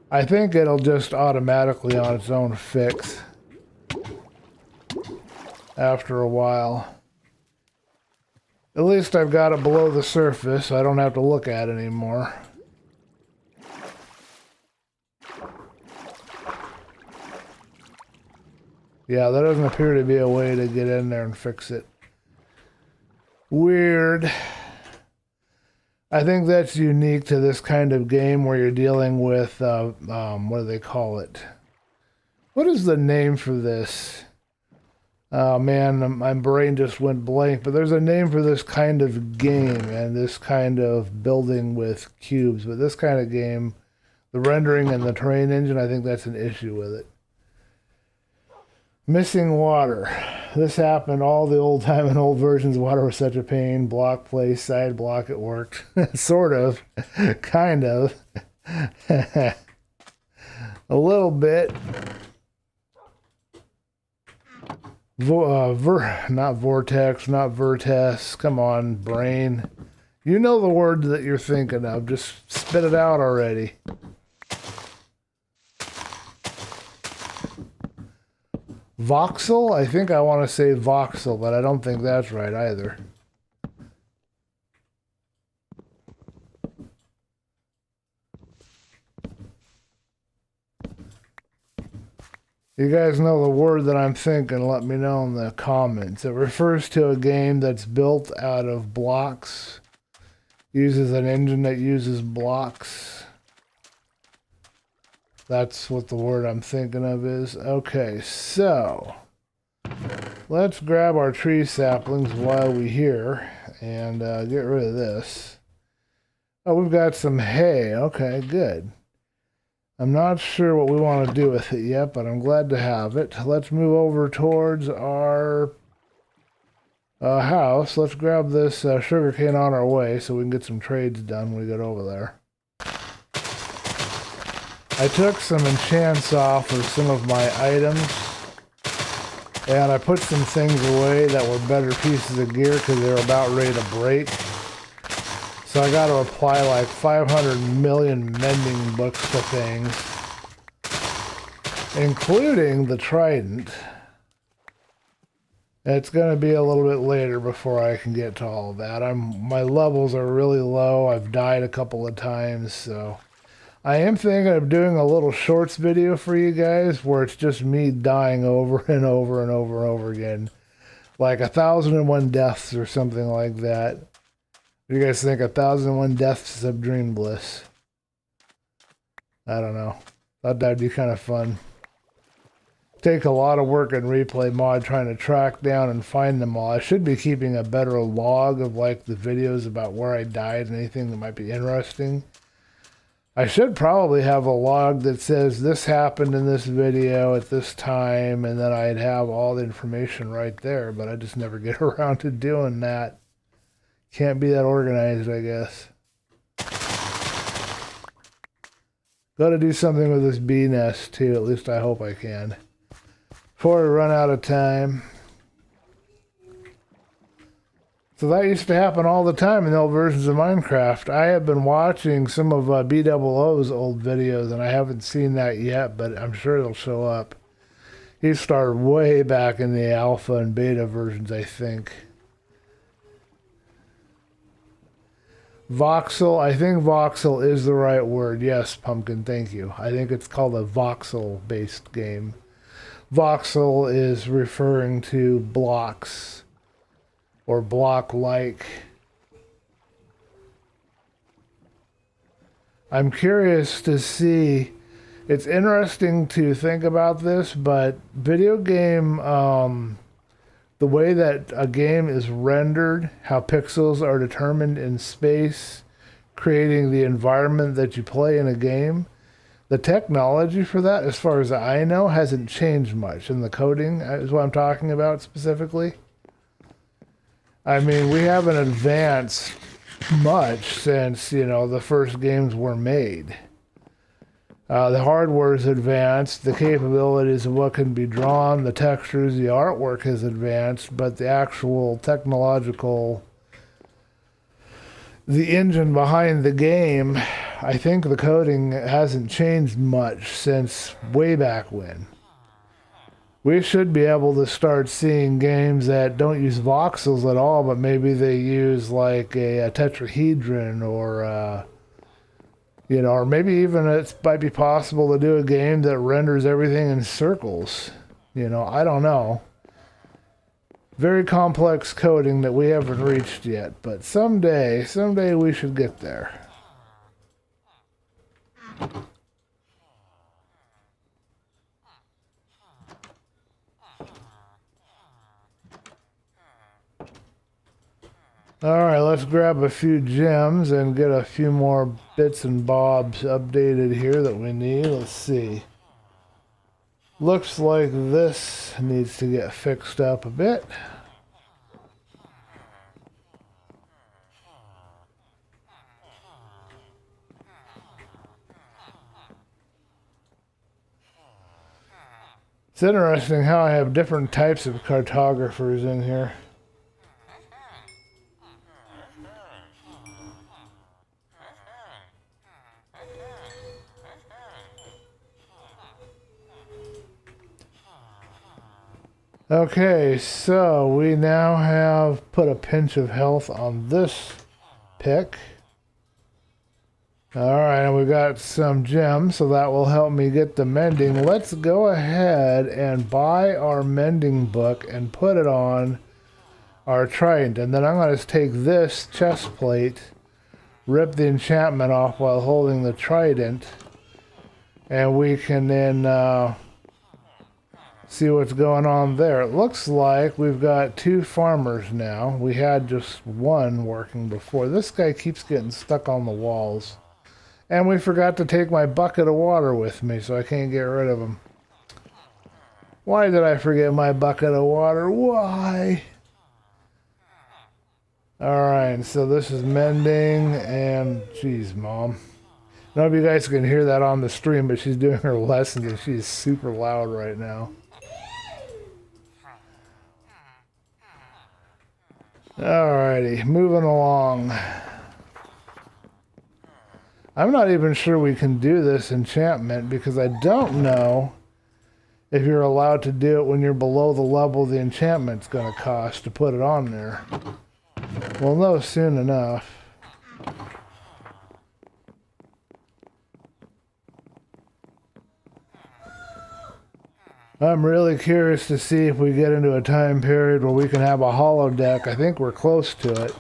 I think it'll just automatically on its own fix after a while. At least I've got it below the surface, so I don't have to look at it anymore. Yeah, there doesn't appear to be a way to get in there and fix it. Weird. I think that's unique to this kind of game where you're dealing with, what do they call it? What is the name for this? Oh man, my brain just went blank, but there's a name for this kind of game and this kind of building with cubes. But this kind of game, the rendering and the terrain engine, I think that's an issue with it. Missing water. This happened all the old time and old versions. Water was such a pain. Block place, side block, it worked. Sort of. Kind of. A little bit. Not vortex, not vertex. Come on, brain. You know the word that you're thinking of. Just spit it out already. Voxel? I think I want to say voxel, but I don't think that's right either. You guys know the word that I'm thinking, let me know in the comments. It refers to a game that's built out of blocks, uses an engine that uses blocks. That's what the word I'm thinking of is. Okay, so let's grab our tree saplings while we're here and get rid of this. Oh, we've got some hay. Okay, good. I'm not sure what we want to do with it yet, but I'm glad to have it. Let's move over towards our house. Let's grab this sugarcane on our way so we can get some trades done when we get over there. I took some enchants off of some of my items, and I put some things away that were better pieces of gear because they were about ready to break. So I got to apply like 500 million mending books to things, including the trident. It's going to be a little bit later before I can get to all of that. My levels are really low. I've died a couple of times, so I am thinking of doing a little shorts video for you guys where it's just me dying over and over and over and over again. Like 1,001 deaths or something like that. What do you guys think? 1,001 deaths of DreamBliss. I don't know. Thought that'd be kind of fun. Take a lot of work in replay mod trying to track down and find them all. I should be keeping a better log of like the videos about where I died and anything that might be interesting. I should probably have a log that says this happened in this video at this time, and then I'd have all the information right there, but I just never get around to doing that. Can't be that organized, I guess. Got to do something with this bee nest too, at least I hope I can. Before we run out of time. So that used to happen all the time in the old versions of Minecraft. I have been watching some of BOO's old videos, and I haven't seen that yet, but I'm sure it'll show up. He started way back in the alpha and beta versions, I think. Voxel, I think voxel is the right word. Yes, Pumpkin, thank you. I think it's called a voxel-based game. Voxel is referring to blocks or block-like. I'm curious to see. It's interesting to think about this, but video game, the way that a game is rendered, how pixels are determined in space, creating the environment that you play in a game, the technology for that, as far as I know, hasn't changed much. And the coding is what I'm talking about specifically. I mean, we haven't advanced much since, you know, the first games were made. The hardware is advanced, the capabilities of what can be drawn, the textures, the artwork has advanced, but the actual technological, the engine behind the game, I think the coding hasn't changed much since way back when. We should be able to start seeing games that don't use voxels at all, but maybe they use like a tetrahedron or you know, or maybe even it might be possible to do a game that renders everything in circles. You know, I don't know. Very complex coding that we haven't reached yet, but someday we should get there. Alright, let's grab a few gems and get a few more bits and bobs updated here that we need. Let's see. Looks like this needs to get fixed up a bit. It's interesting how I have different types of cartographers in here. Okay, so we now have put a pinch of health on this pick. Alright, and we got some gems, so that will help me get the mending. Let's go ahead and buy our mending book and put it on our trident. And then I'm going to take this chest plate, rip the enchantment off while holding the trident, and we can then see what's going on there. It looks like we've got 2 farmers now. We had just 1 working before. This guy keeps getting stuck on the walls. And we forgot to take my bucket of water with me, so I can't get rid of him. Why did I forget my bucket of water? Why? Alright, so this is mending, and geez, Mom. I don't know if you guys can hear that on the stream, but she's doing her lessons, and she's super loud right now. Alrighty, moving along. I'm not even sure we can do this enchantment because I don't know if you're allowed to do it when you're below the level the enchantment's going to cost to put it on there. We'll know soon enough. I'm really curious to see if we get into a time period where we can have a holodeck. I think we're close to it.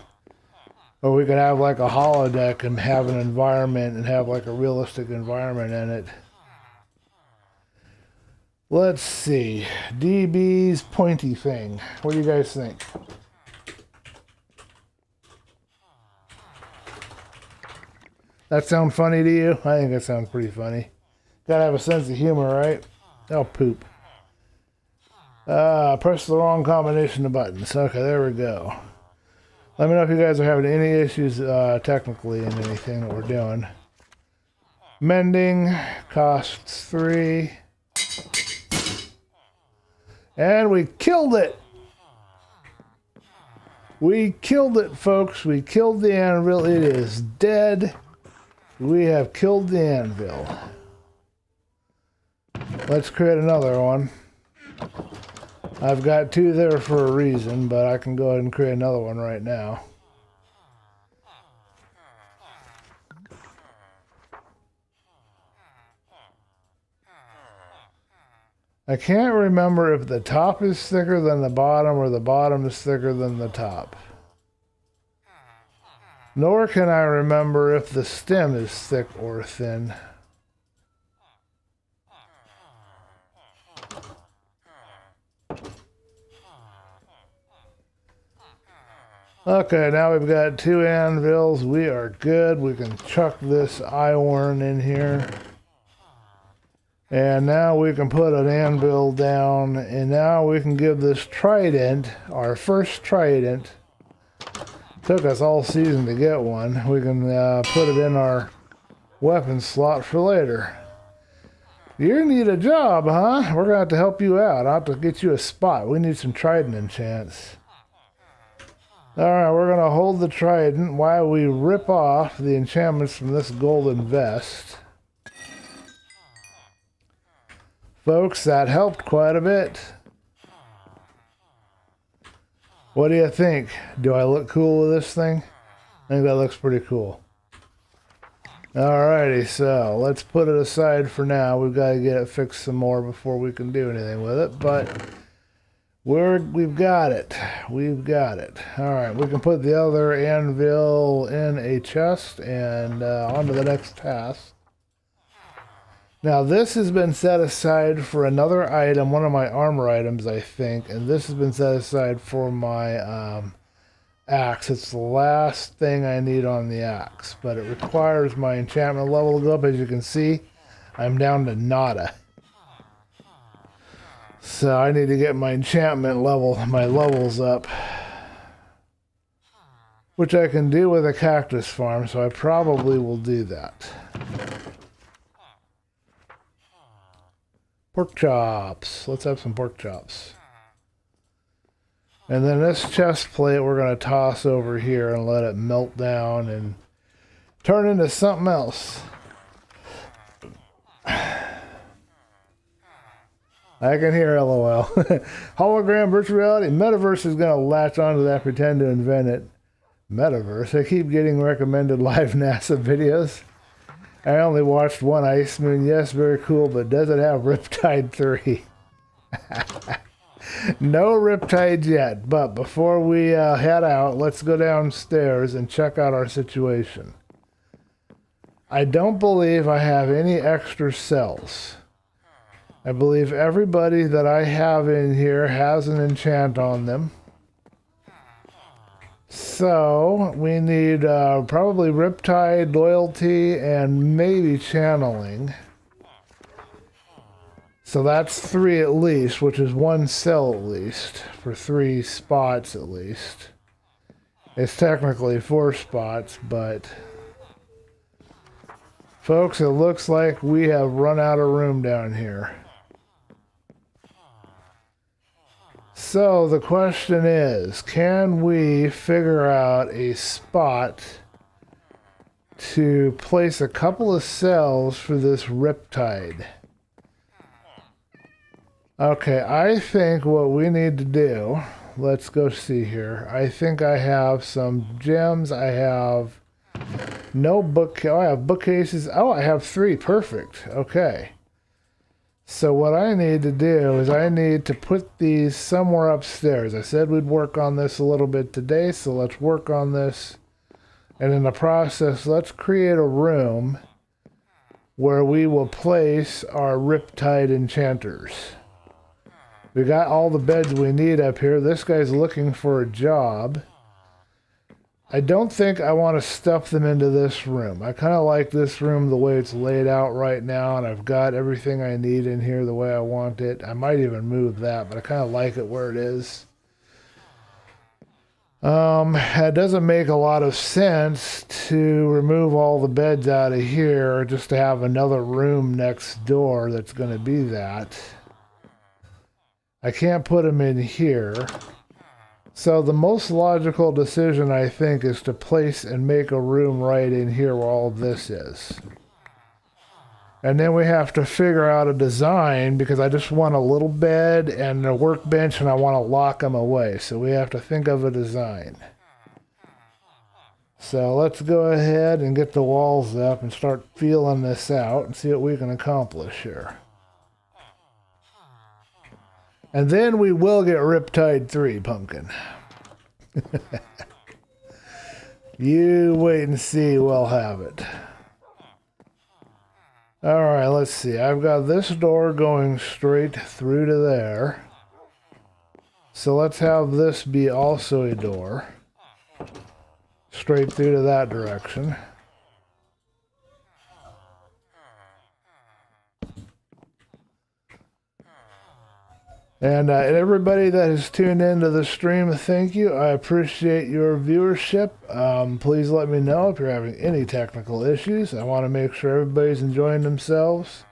Or we could have like a holodeck and have an environment and have like a realistic environment in it. Let's see. DB's pointy thing. What do you guys think? That sound funny to you? I think that sounds pretty funny. Gotta have a sense of humor, right? Oh, poop. Press the wrong combination of buttons. Okay, there we go. Let me know if you guys are having any issues technically in anything that we're doing. Mending costs 3. And we killed it! We killed it, folks. We killed the anvil. It is dead. We have killed the anvil. Let's create another one. I've got 2 there for a reason, but I can go ahead and create another one right now. I can't remember if the top is thicker than the bottom or the bottom is thicker than the top. Nor can I remember if the stem is thick or thin. Okay, now we've got 2 anvils. We are good. We can chuck this iron in here. And now we can put an anvil down, and now we can give this trident, our first trident. Took us all season to get one. We can put it in our weapon slot for later. You need a job, huh? We're going to have to help you out. I'll have to get you a spot. We need some trident enchants. Alright, we're going to hold the trident while we rip off the enchantments from this golden vest. Folks, that helped quite a bit. What do you think? Do I look cool with this thing? I think that looks pretty cool. Alrighty, so let's put it aside for now. We've got to get it fixed some more before we can do anything with it, but we've got it. We've got it. Alright, we can put the other anvil in a chest and on to the next task. Now this has been set aside for another item, one of my armor items I think, and this has been set aside for my axe. It's the last thing I need on the axe, but it requires my enchantment level to go up. As you can see, I'm down to nada. So I need to get my enchantment level, my levels up, which I can do with a cactus farm, so I probably will do that. Pork chops. Let's have some pork chops. And then this chest plate we're going to toss over here and let it melt down and turn into something else. I can hear LOL. Hologram, virtual reality, metaverse is going to latch onto that, pretend to invent it. Metaverse? I keep getting recommended live NASA videos. I only watched one Ice Moon. Yes, very cool, but does it have Riptide 3? No Riptides yet, but before we head out, let's go downstairs and check out our situation. I don't believe I have any extra cells. I believe everybody that I have in here has an enchant on them. So, we need probably Riptide, Loyalty, and maybe Channeling. So that's 3 at least, which is 1 cell at least, for 3 spots at least. It's technically 4 spots, but... Folks, it looks like we have run out of room down here. So the question is, can we figure out a spot to place a couple of cells for this Riptide? Okay, I think what we need to do, let's go see here. I think I have some gems. I have no book. Oh, I have bookcases. Oh, I have 3. Perfect. Okay. So what I need to do is I need to put these somewhere upstairs. I said we'd work on this a little bit today, so let's work on this. And in the process, let's create a room where we will place our Riptide enchanters. We got all the beds we need up here. This guy's looking for a job. I don't think I want to stuff them into this room. I kind of like this room the way it's laid out right now, and I've got everything I need in here the way I want it. I might even move that, but I kind of like it where it is. It doesn't make a lot of sense to remove all the beds out of here just to have another room next door that's going to be that. I can't put them in here. So the most logical decision, I think, is to place and make a room right in here where all this is. And then we have to figure out a design because I just want a little bed and a workbench and I want to lock them away. So we have to think of a design. So let's go ahead and get the walls up and start feeling this out and see what we can accomplish here. And then we will get Riptide 3, Pumpkin. You wait and see, we'll have it. Alright, let's see. I've got this door going straight through to there. So let's have this be also a door. Straight through to that direction. And everybody that has tuned into the stream, thank you. I appreciate your viewership. Please let me know if you're having any technical issues. I want to make sure everybody's enjoying themselves.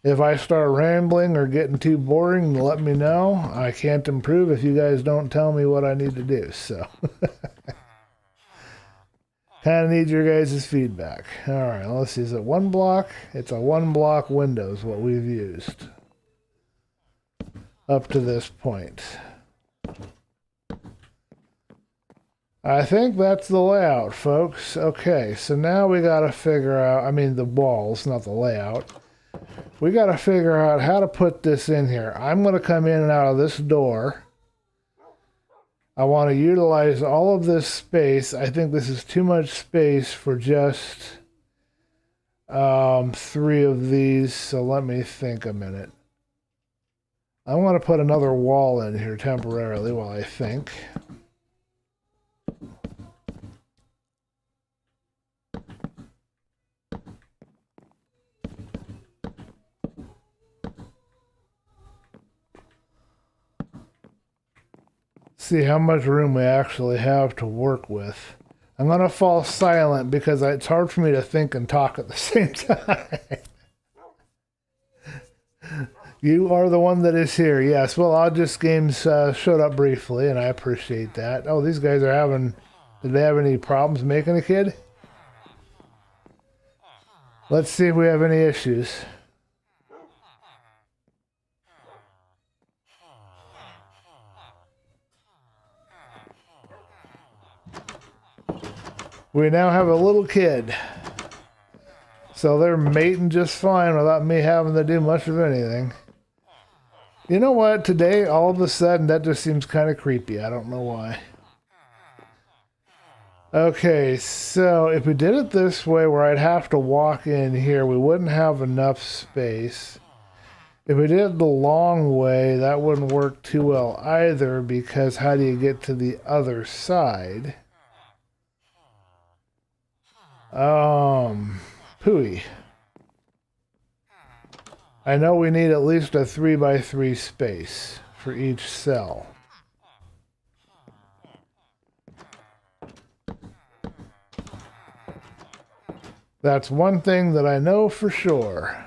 If I start rambling or getting too boring, let me know. I can't improve if you guys don't tell me what I need to do. So, kind of need your guys' feedback. All right, let's see. Is it one block? It's a one block window is what we've used up to this point. I think that's the layout, folks. Okay, so now we got to figure out, I mean the walls, not the layout. We got to figure out how to put this in here. I'm going to come in and out of this door. I want to utilize all of this space. I think this is too much space for just 3 of these, so let me think a minute. I want to put another wall in here temporarily while I think. See how much room we actually have to work with. I'm going to fall silent because it's hard for me to think and talk at the same time. You are the one that is here. Yes, well, Odd Just Games showed up briefly, and I appreciate that. Oh, these guys are having... Did they have any problems making a kid? Let's see if we have any issues. We now have a little kid. So they're mating just fine without me having to do much of anything. You know what? Today, all of a sudden, that just seems kind of creepy. I don't know why. Okay, so if we did it this way where I'd have to walk in here, we wouldn't have enough space. If we did it the long way, that wouldn't work too well either, because how do you get to the other side? Pooey. I know we need at least a 3x3 space for each cell. That's one thing that I know for sure.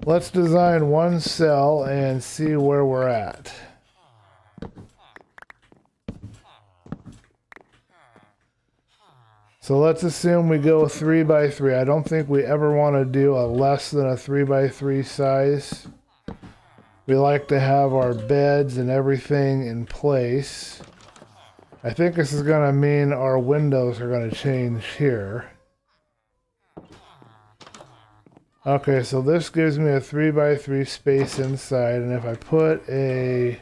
Let's design one cell and see where we're at. So let's assume we go 3x3. I don't think we ever want to do a less than a 3x3 size. We like to have our beds and everything in place. I think this is going to mean our windows are going to change here. Okay, so this gives me a 3x3 space inside, and if I put a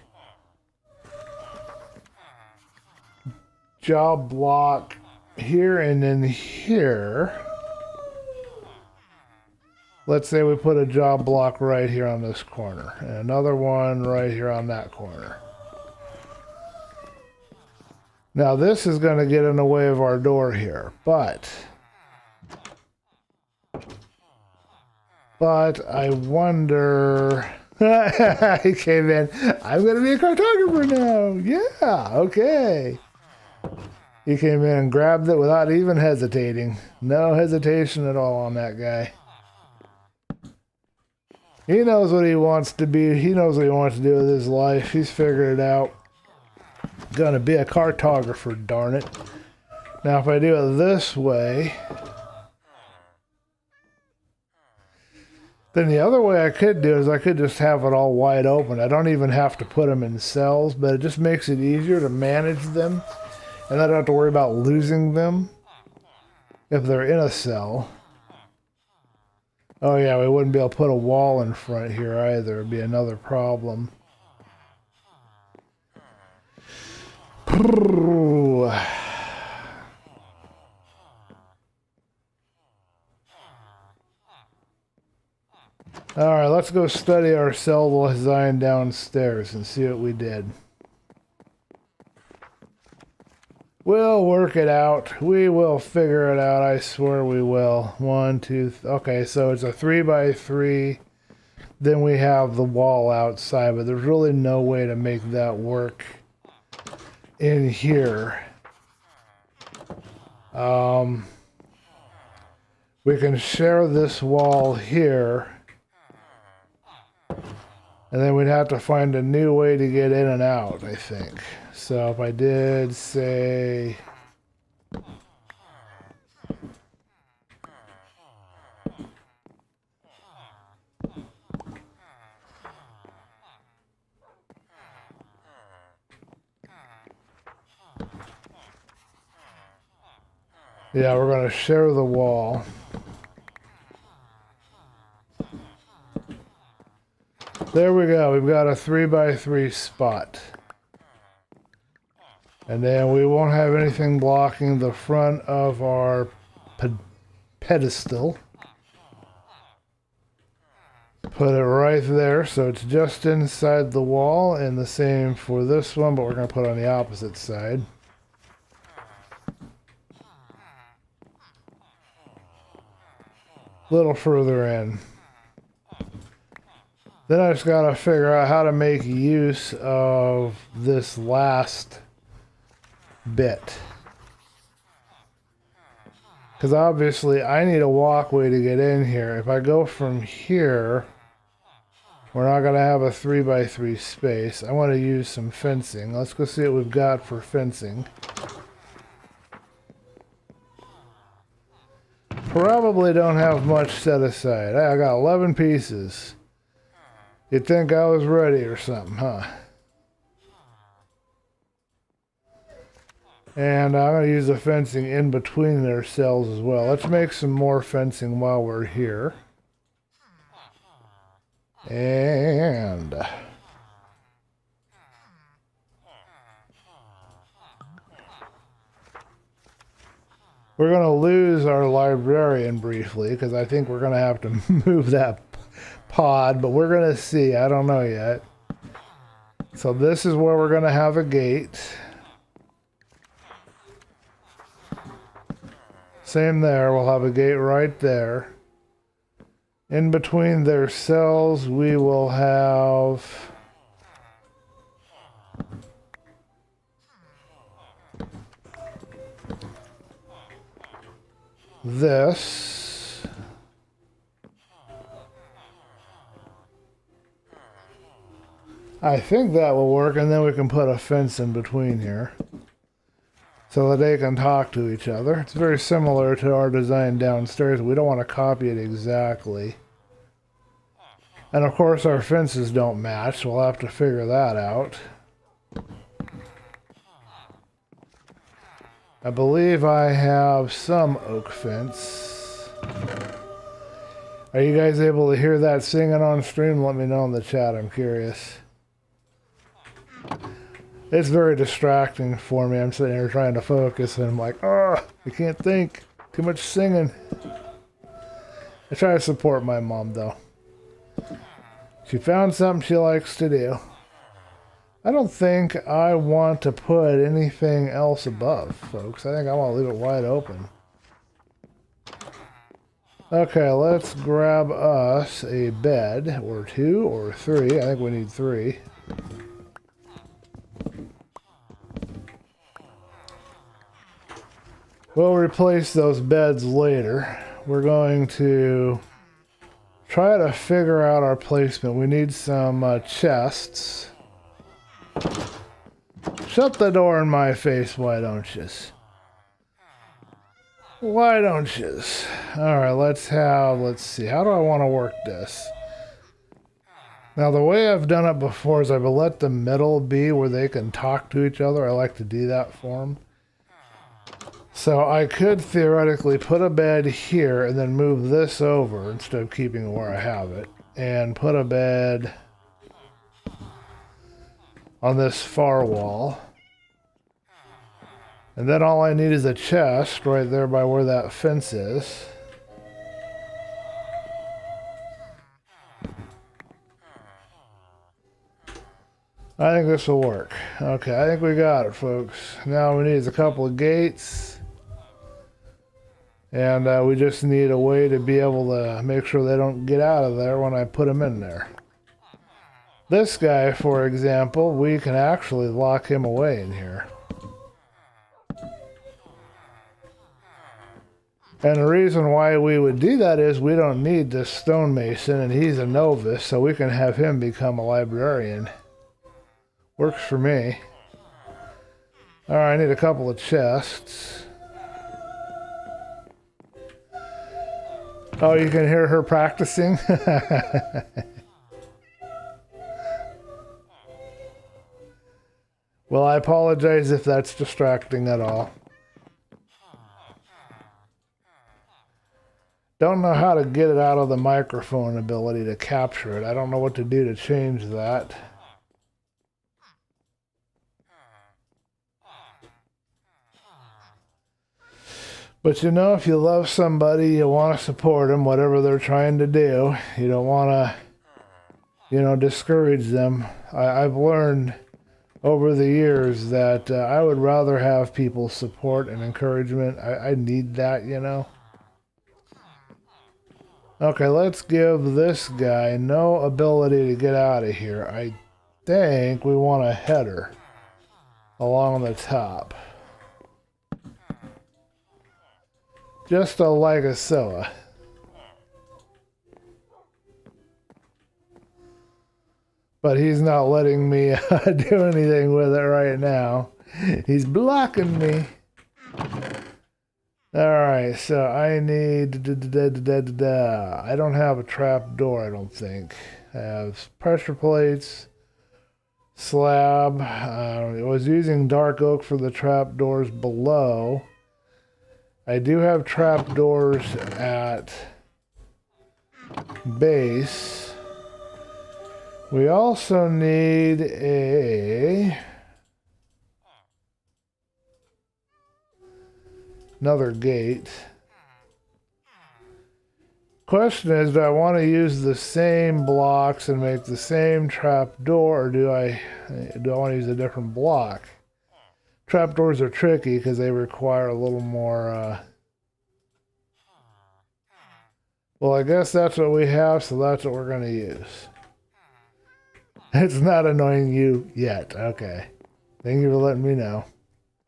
job block here and then here, let's say we put a job block right here on this corner, and another one right here on that corner. Now this is going to get in the way of our door here, but I wonder... He came in, I'm going to be a cartographer now. Yeah, okay. He came in and grabbed it without even hesitating. No hesitation at all on that guy. He knows what he wants to be. He knows what he wants to do with his life. He's figured it out. Gonna be a cartographer, darn it. Now if I do it this way, then the other way I could do is I could just have it all wide open. I don't even have to put them in cells, but it just makes it easier to manage them. And I don't have to worry about losing them if they're in a cell. Oh yeah, we wouldn't be able to put a wall in front here either. It'd be another problem. Alright, let's go study our cell design downstairs and see what we did. We'll work it out. We will figure it out. I swear we will. 1, 2, okay, so it's a 3x3. Then we have the wall outside, but there's really no way to make that work in here. We can share this wall here. And then we'd have to find a new way to get in and out, I think. So if I did say... Yeah, we're going to share the wall. There we go. We've got a 3x3 spot. And then we won't have anything blocking the front of our pedestal. Put it right there, so it's just inside the wall, and the same for this one, but we're going to put it on the opposite side. A little further in. Then I just got to figure out how to make use of this last bit. Because obviously I need a walkway to get in here. If I go from here, we're not going to have a 3x3 space. I want to use some fencing. Let's go see what we've got for fencing. Probably don't have much set aside. I got 11 pieces. You'd think I was ready or something, huh? And I'm going to use the fencing in between their cells as well. Let's make some more fencing while we're here. And... we're going to lose our librarian briefly, because I think we're going to have to move that pod, but we're going to see. I don't know yet. So this is where we're going to have a gate. Same there. We'll have a gate right there. In between their cells, we will have... this. I think that will work, and then we can put a fence in between here so that they can talk to each other. It's very similar to our design downstairs. We don't want to copy it exactly. And of course our fences don't match, so we'll have to figure that out. I believe I have some oak fence. Are you guys able to hear that singing on stream? Let me know in the chat, I'm curious. It's very distracting for me. I'm sitting here trying to focus and I'm like, oh, I can't think. Too much singing. I try to support my mom, though. She found something she likes to do. I don't think I want to put anything else above, folks. I think I want to leave it wide open. Okay, let's grab us a bed, or 2, or 3. I think we need 3. We'll replace those beds later. We're going to try to figure out our placement. We need some chests. Shut the door in my face, why don't yous? Why don't yous? Alright, let's see, how do I want to work this? Now, the way I've done it before is I've let the middle be where they can talk to each other. I like to do that for them. So I could theoretically put a bed here and then move this over instead of keeping it where I have it. And put a bed on this far wall. And then all I need is a chest right there by where that fence is. I think this will work. Okay, I think we got it, folks. Now we need a couple of gates. And we just need a way to be able to make sure they don't get out of there when I put them in there. This guy, for example, we can actually lock him away in here. And the reason why we would do that is we don't need this stonemason, and he's a novice, so we can have him become a librarian. Works for me. Alright, I need a couple of chests. Oh, you can hear her practicing? Well, I apologize if that's distracting at all. Don't know how to get it out of the microphone ability to capture it. I don't know what to do to change that. But you know, if you love somebody, you want to support them, whatever they're trying to do. You don't want to, you know, discourage them. I've learned over the years that I would rather have people's support and encouragement. I need that, you know. Okay, let's give this guy no ability to get out of here. I think we want a header along the top. Just a Legosoa. But he's not letting me do anything with it right now. He's blocking me. Alright, so I need... I don't have a trap door, I don't think. I have pressure plates, slab. I was using dark oak for the trap doors below. I do have trap doors at base. We also need another gate. Question is, do I want to use the same blocks and make the same trap door, or do I want to use a different block? Trapdoors are tricky because they require a little more, well, I guess that's what we have, so that's what we're going to use. It's not annoying you yet. Okay. Thank you for letting me know.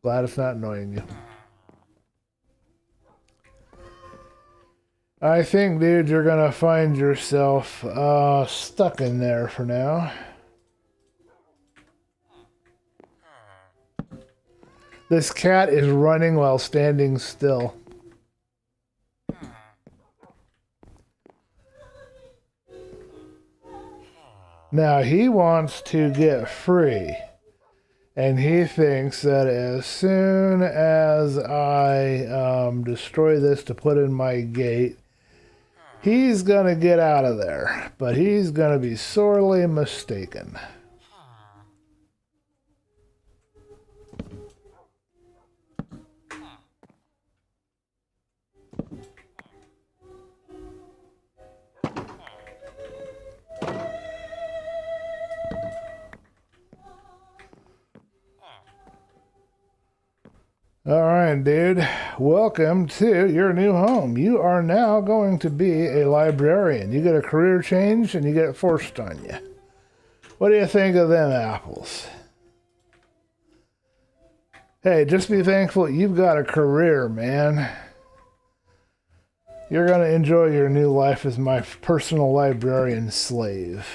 Glad it's not annoying you. I think, dude, you're going to find yourself stuck in there for now. This cat is running while standing still. Now, he wants to get free. And he thinks that as soon as I destroy this to put in my gate, he's going to get out of there. But he's going to be sorely mistaken. All right, dude. Welcome to your new home. You are now going to be a librarian. You get a career change and you get it forced on you. What do you think of them apples? Hey, just be thankful you've got a career, man. You're going to enjoy your new life as my personal librarian slave.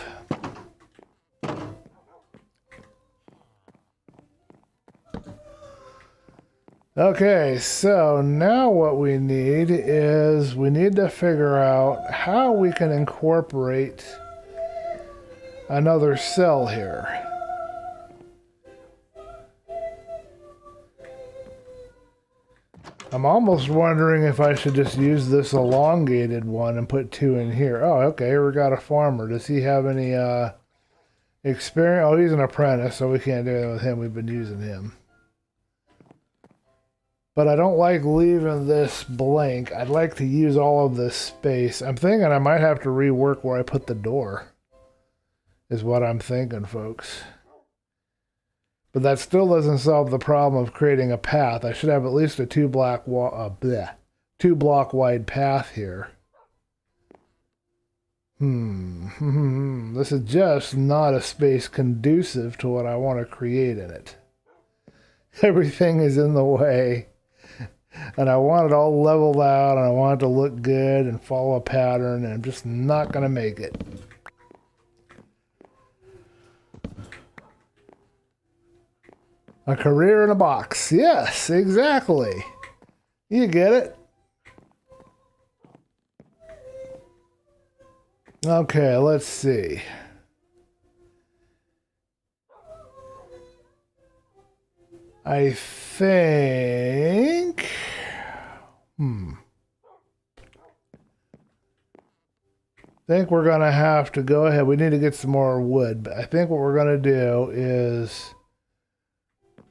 Okay, so now what we need is we need to figure out how we can incorporate another cell here. I'm almost wondering if I should just use this elongated one and put 2 in here. Oh, okay, here we got a farmer. Does he have any experience? Oh, he's an apprentice, so we can't do anything with him. We've been using him. But I don't like leaving this blank. I'd like to use all of this space. I'm thinking I might have to rework where I put the door. Is what I'm thinking, folks. But that still doesn't solve the problem of creating a path. I should have at least a 2 block wide path here. This is just not a space conducive to what I want to create in it. Everything is in the way. And I want it all leveled out, and I want it to look good and follow a pattern, and I'm just not going to make it. A career in a box. Yes, exactly. You get it. Okay, let's see. I think... I think we're going to have to go ahead. We need to get some more wood, but I think what we're going to do is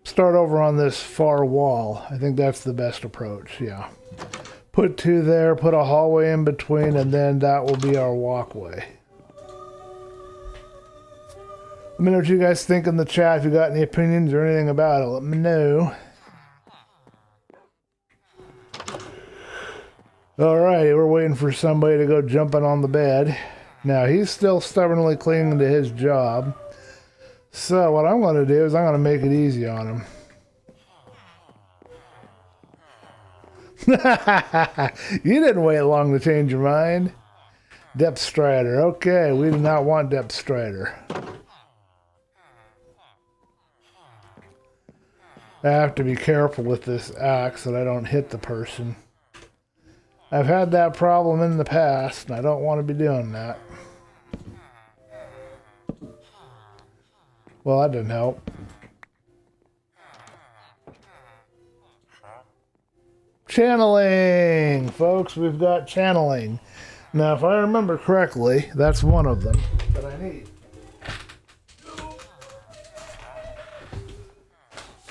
start over on this far wall. I think that's the best approach, yeah. Put 2 there, put a hallway in between, and then that will be our walkway. Let me know what you guys think in the chat. If you got any opinions or anything about it, let me know. Alright, we're waiting for somebody to go jumping on the bed. Now, he's still stubbornly clinging to his job. So, what I'm going to do is I'm going to make it easy on him. You didn't wait long to change your mind. Depth Strider. Okay, we do not want Depth Strider. I have to be careful with this axe that I don't hit the person. I've had that problem in the past, and I don't want to be doing that. Well, that didn't help. Channeling! Folks, we've got channeling. Now, if I remember correctly, that's one of them that I need.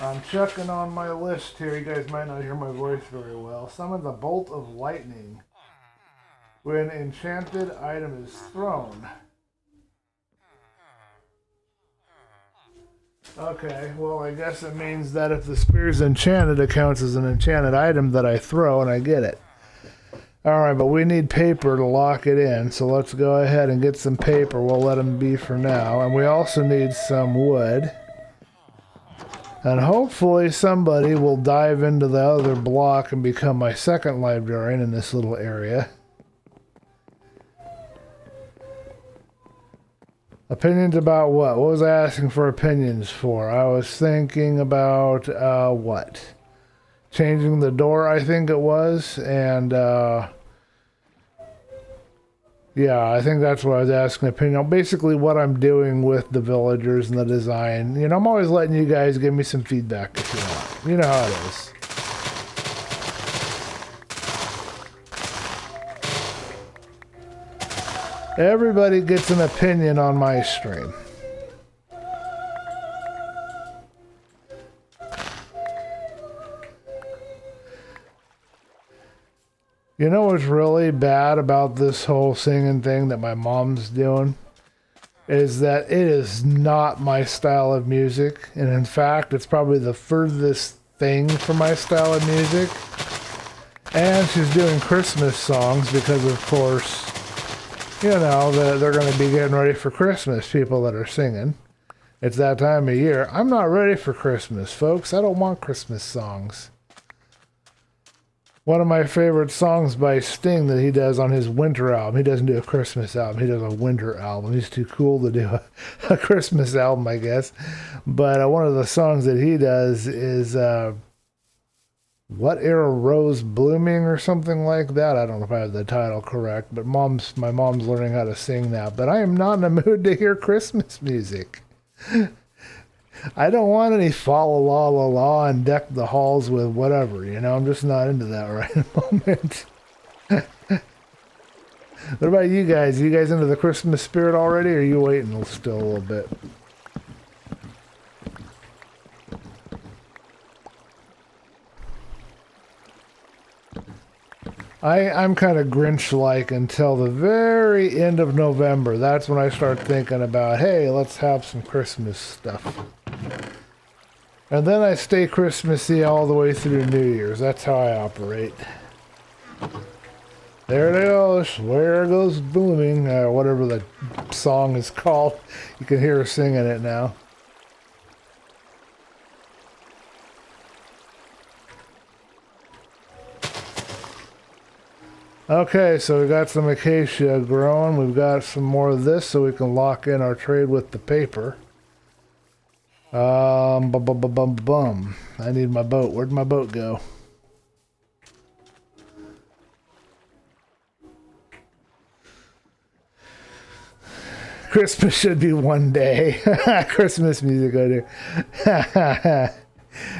I'm checking on my list here. You guys might not hear my voice very well. Summon the Bolt of Lightning when enchanted item is thrown. Okay, well, I guess it means that if the spear is enchanted, it counts as an enchanted item that I throw, and I get it. Alright, but we need paper to lock it in, so let's go ahead and get some paper. We'll let them be for now. And we also need some wood. And hopefully somebody will dive into the other block and become my second librarian in this little area. Opinions about what? What was I asking for opinions for? I was thinking about, what? Changing the door, I think it was. And, yeah, I think that's what I was asking opinion on. Basically what I'm doing with the villagers and the design. You know, I'm always letting you guys give me some feedback if you want. You know how it is. Everybody gets an opinion on my stream. You know what's really bad about this whole singing thing that my mom's doing? Is that it is not my style of music. And in fact, it's probably the furthest thing for my style of music. And she's doing Christmas songs because, of course, you know, they're going to be getting ready for Christmas, people that are singing. It's that time of year. I'm not ready for Christmas, folks. I don't want Christmas songs. One of my favorite songs by Sting that he does on his winter album. He doesn't do a Christmas album. He does a winter album. He's too cool to do a Christmas album, I guess. But one of the songs that he does is What Era Rose Blooming or something like that. I don't know if I have the title correct, but my mom's learning how to sing that. But I am not in the mood to hear Christmas music. I don't want any fa la la la la and deck the halls with whatever, you know. I'm just not into that right at the moment. What about you guys? Are you guys into the Christmas spirit already, or are you waiting still a little bit? I'm kind of Grinch-like until the very end of November. That's when I start thinking about, hey, let's have some Christmas stuff. And then I stay Christmassy all the way through New Year's. That's how I operate. There it goes. Where goes booming? Whatever the song is called. You can hear her singing it now. Okay, so we got some acacia growing. We've got some more of this so we can lock in our trade with the paper. I need my boat. Where'd my boat go? Christmas should be one day. Christmas music I do.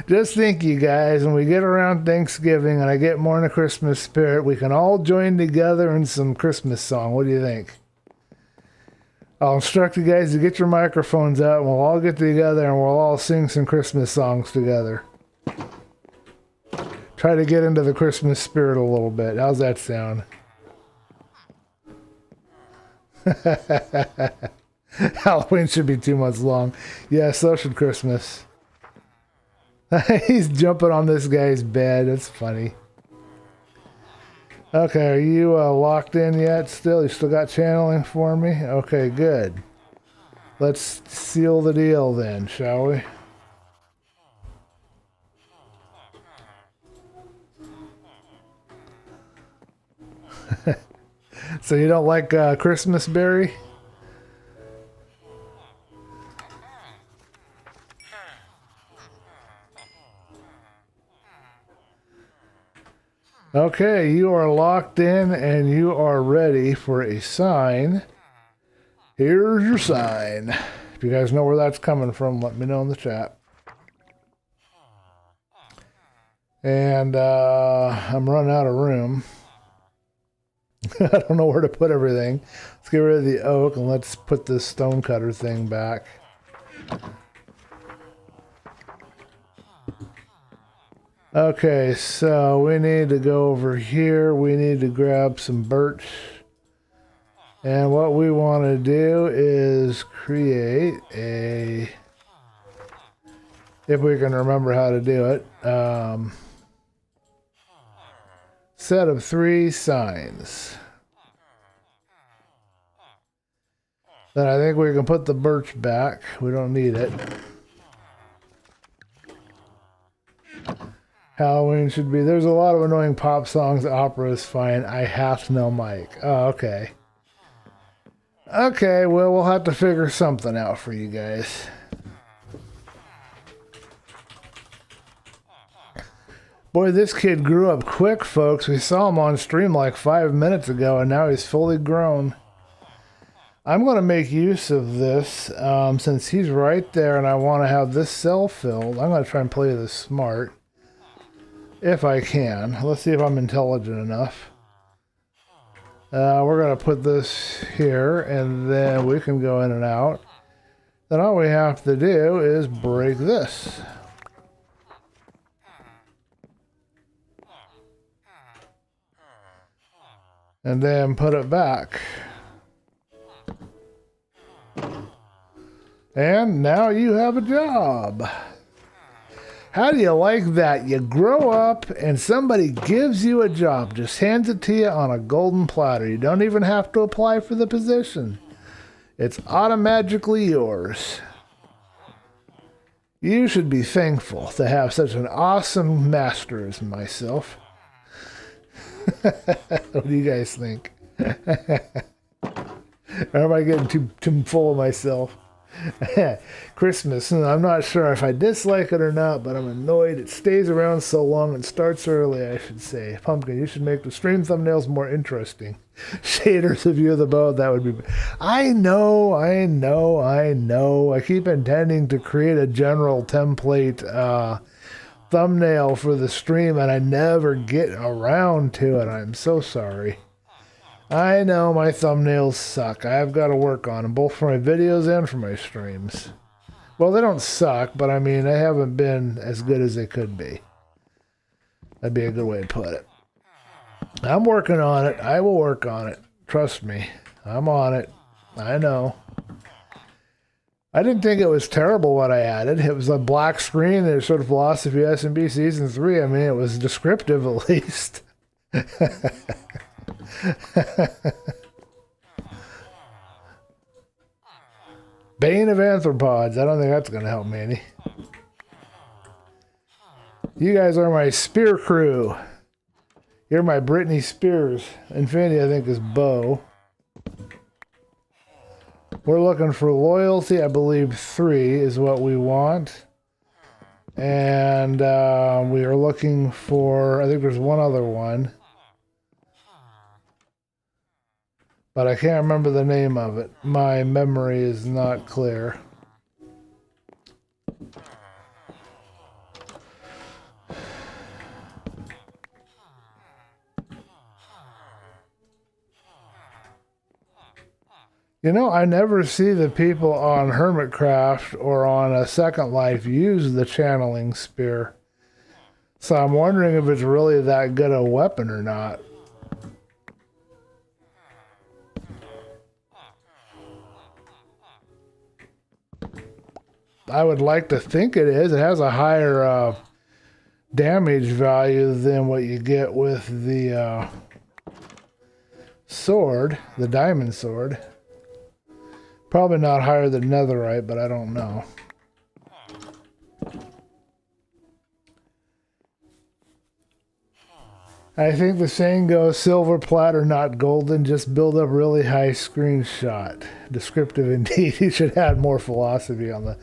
Just think, you guys, when we get around Thanksgiving and I get more in the Christmas spirit, we can all join together in some Christmas song. What do you think? I'll instruct you guys to get your microphones out and we'll all get together and we'll all sing some Christmas songs together. Try to get into the Christmas spirit a little bit. How's that sound? Halloween should be 2 months long. Yeah, so should Christmas. He's jumping on this guy's bed. That's funny. Okay, are you locked in yet still? You still got channeling for me? Okay, good. Let's seal the deal then, shall we? So you don't like Christmas berry? Okay, you are locked in and you are ready for a sign. Here's your sign. If you guys know where that's coming from, let me know in the chat. And I'm running out of room. I don't know where to put everything. Let's get rid of the oak and let's put this stonecutter thing back. Okay, so we need to go over here. We need to grab some birch. And what we want to do is create a, if we can remember how to do it, set of 3 signs. Then I think we can put the birch back. We don't need it. Halloween should be... There's a lot of annoying pop songs. Opera is fine. I have to know Mike. Oh, okay. Okay, well, we'll have to figure something out for you guys. Boy, this kid grew up quick, folks. We saw him on stream like 5 minutes ago, and now he's fully grown. I'm going to make use of this, since he's right there, and I want to have this cell filled. I'm going to try and play this smart. If I can. Let's see if I'm intelligent enough. We're going to put this here, and then we can go in and out. Then all we have to do is break this. And then put it back. And now you have a job. How do you like that? You grow up and somebody gives you a job, just hands it to you on a golden platter. You don't even have to apply for the position. It's automatically yours. You should be thankful to have such an awesome master as myself. What do you guys think? Or am I getting too full of myself? Christmas, I'm not sure if I dislike it or not, but I'm annoyed. It stays around so long and starts early, I should say. Pumpkin, you should make the stream thumbnails more interesting. Shaders, if you're the boat, that would be... I know. I keep intending to create a general template thumbnail for the stream, and I never get around to it. I'm so sorry. I know my thumbnails suck. I've got to work on them, both for my videos and for my streams. Well, they don't suck, but I mean, they haven't been as good as they could be. That'd be a good way to put it. I'm working on it. I will work on it. Trust me. I'm on it. I know. I didn't think it was terrible what I added. It was a black screen. There's sort of Philosophy SMP Season 3. I mean, it was descriptive at least. Bane of Anthropods. I don't think that's going to help me any. You guys are my spear crew. You're my Britney Spears. Infinity, I think, is bow. We're looking for loyalty. I believe 3 is what we want. And we are looking for, I think there's one other one. But I can't remember the name of it. My memory is not clear. You know, I never see the people on Hermitcraft or on a Second Life use the channeling spear. So I'm wondering if it's really that good a weapon or not. I would like to think it is. It has a higher damage value than what you get with the sword, the diamond sword. Probably not higher than netherite, but I don't know. I think the saying goes, silver platter, not golden. Just build up really high screenshot. Descriptive indeed. You should add more philosophy on the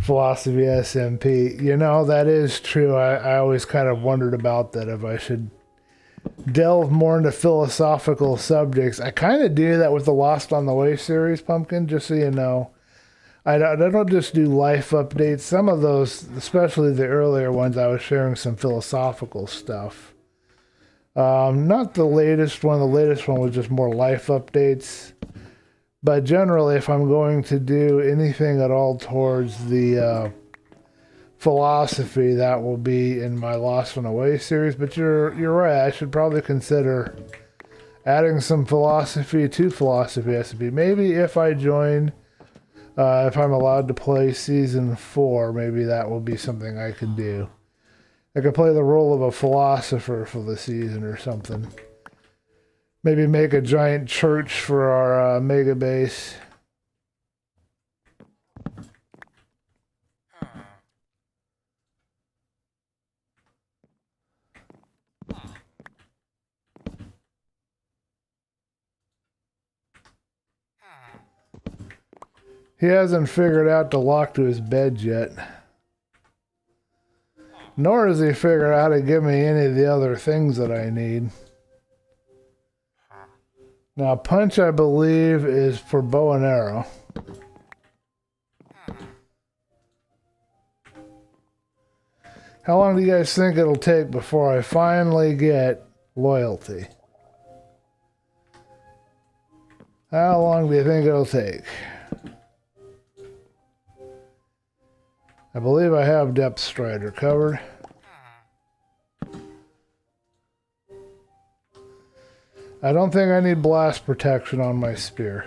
Philosophy SMP. You know, that is true. I always kind of wondered about that, if I should delve more into philosophical subjects. I kind of do that with the Lost on the Way series, Pumpkin, just so you know. I don't just do life updates. Some of those, especially the earlier ones, I was sharing some philosophical stuff. Not the latest one. The latest one was just more life updates. But generally, if I'm going to do anything at all towards the philosophy, that will be in my Lost on the Way series. But you're right. I should probably consider adding some philosophy to Philosophy SMP. Maybe if I join, if I'm allowed to play Season 4, maybe that will be something I can do. I could play the role of a philosopher for the season or something. Maybe make a giant church for our mega base. He hasn't figured out the lock to his bed yet. Nor has he figured out how to give me any of the other things that I need. Now, punch, I believe, is for bow and arrow. How long do you guys think it'll take before I finally get loyalty? How long do you think it'll take? I believe I have Depth Strider covered. I don't think I need blast protection on my spear.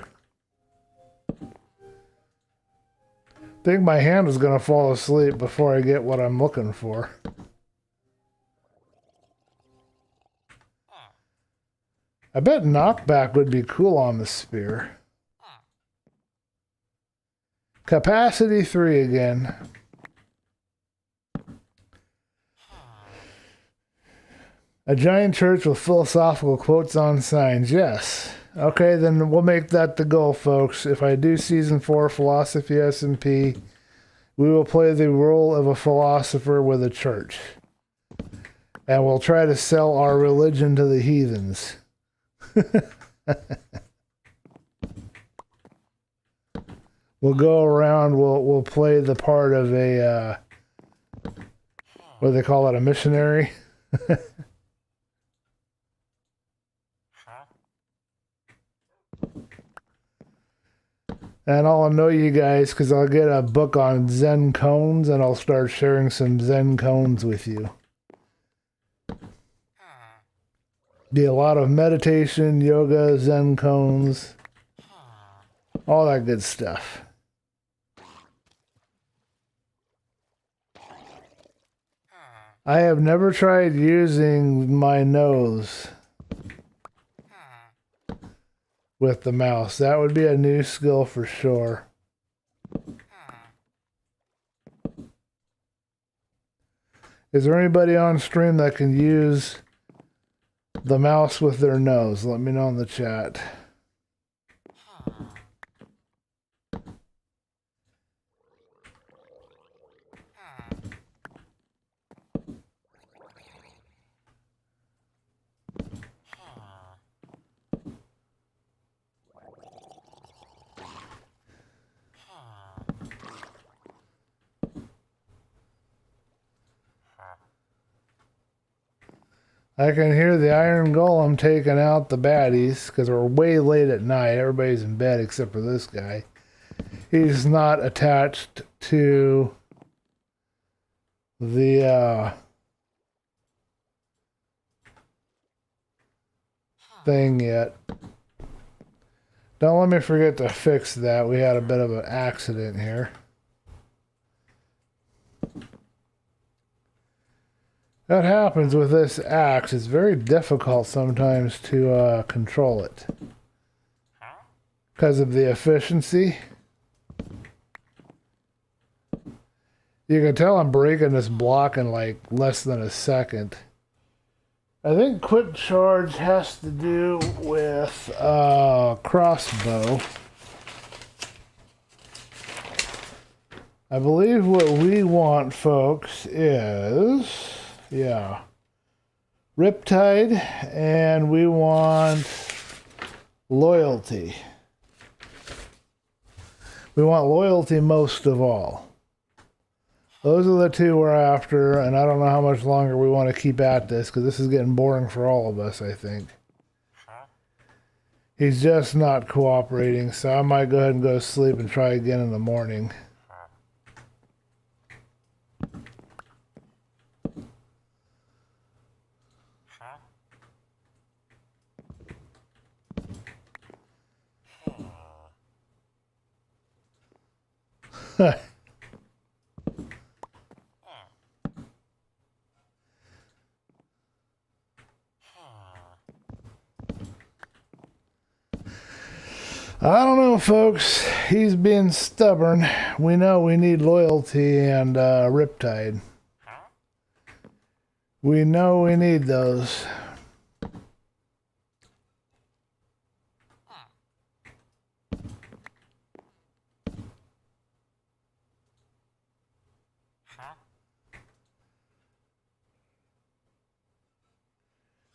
think my hand is going to fall asleep before I get what I'm looking for. I bet knockback would be cool on the spear. Capacity 3 again. A giant church with philosophical quotes on signs. Yes. Okay, then we'll make that the goal, folks. If I do Season 4 Philosophy SMP, we will play the role of a philosopher with a church. And we'll try to sell our religion to the heathens. We'll go around, we'll play the part of a, what do they call it, a missionary? And I'll annoy you guys because I'll get a book on Zen cones and I'll start sharing some Zen cones with you. Be a lot of meditation, yoga, Zen cones, all that good stuff. I have never tried using my nose with the mouse. That would be a new skill for sure. Is there anybody on stream that can use the mouse with their nose? Let me know in the chat. I can hear the Iron Golem taking out the baddies because we're way late at night. Everybody's in bed except for this guy. He's not attached to the thing yet. Don't let me forget to fix that. We had a bit of an accident here. That happens with this axe. It's very difficult sometimes to control it because of the efficiency. You can tell I'm breaking this block in like less than a second. I think quick charge has to do with crossbow. I believe what we want, folks, is... yeah. Riptide, and we want loyalty. We want loyalty most of all. Those are the two we're after, and I don't know how much longer we want to keep at this, because this is getting boring for all of us, I think. He's just not cooperating, so I might go ahead and go to sleep and try again in the morning. I don't know, folks. He's being stubborn. We know we need loyalty and Riptide. We know we need those.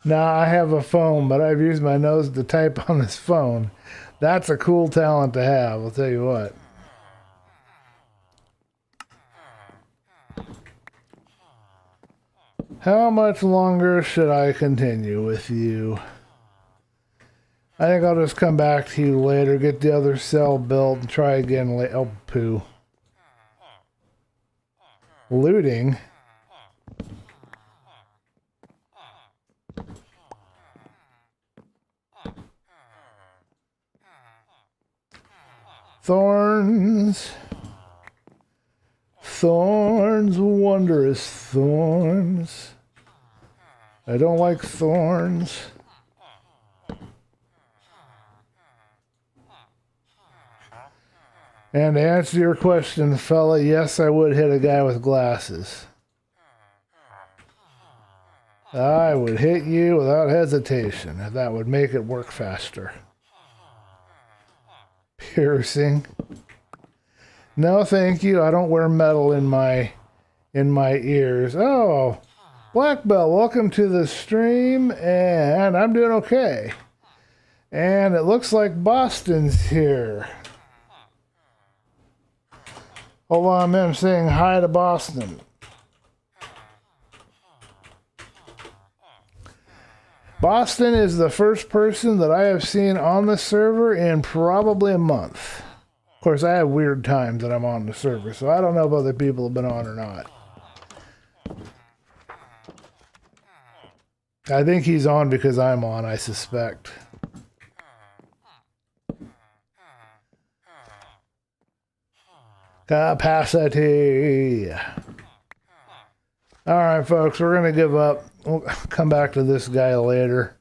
Now, I have a phone, but I've used my nose to type on this phone. That's a cool talent to have, I'll tell you what. How much longer should I continue with you? I think I'll just come back to you later, get the other cell built, and try again later. Oh, poo. Looting? Thorns. thorns, wondrous thorns. I don't like thorns. And to answer your question, fella, yes, I would hit a guy with glasses. I would hit you without hesitation. That would make it work faster. Piercing. No, thank you. I don't wear metal in my ears. Oh, Black Belt, welcome to the stream, and I'm doing okay. And it looks like Boston's here. Hold on, man. I'm saying hi to Boston. Boston is the first person that I have seen on the server in probably a month. Of course, I have weird times that I'm on the server, so I don't know if other people have been on or not. I think he's on because I'm on, I suspect. Capacity. All right, folks, we're going to give up. We'll come back to this guy later.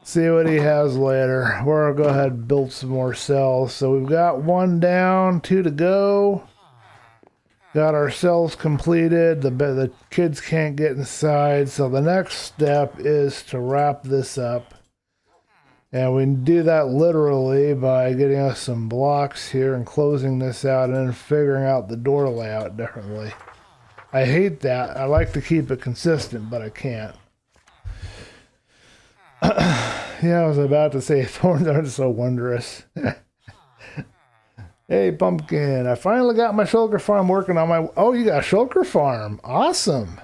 See what he has later. We're going to go ahead and build some more cells. So we've got 1 down, 2 to go. Got our cells completed. The kids can't get inside. So the next step is to wrap this up. And we can do that literally by getting us some blocks here and closing this out and then figuring out the door layout differently. I hate that. I like to keep it consistent, but I can't. Yeah, I was about to say thorns aren't so wondrous. Hey, Pumpkin, I finally got my shulker farm working on my... Oh, you got a shulker farm. Awesome.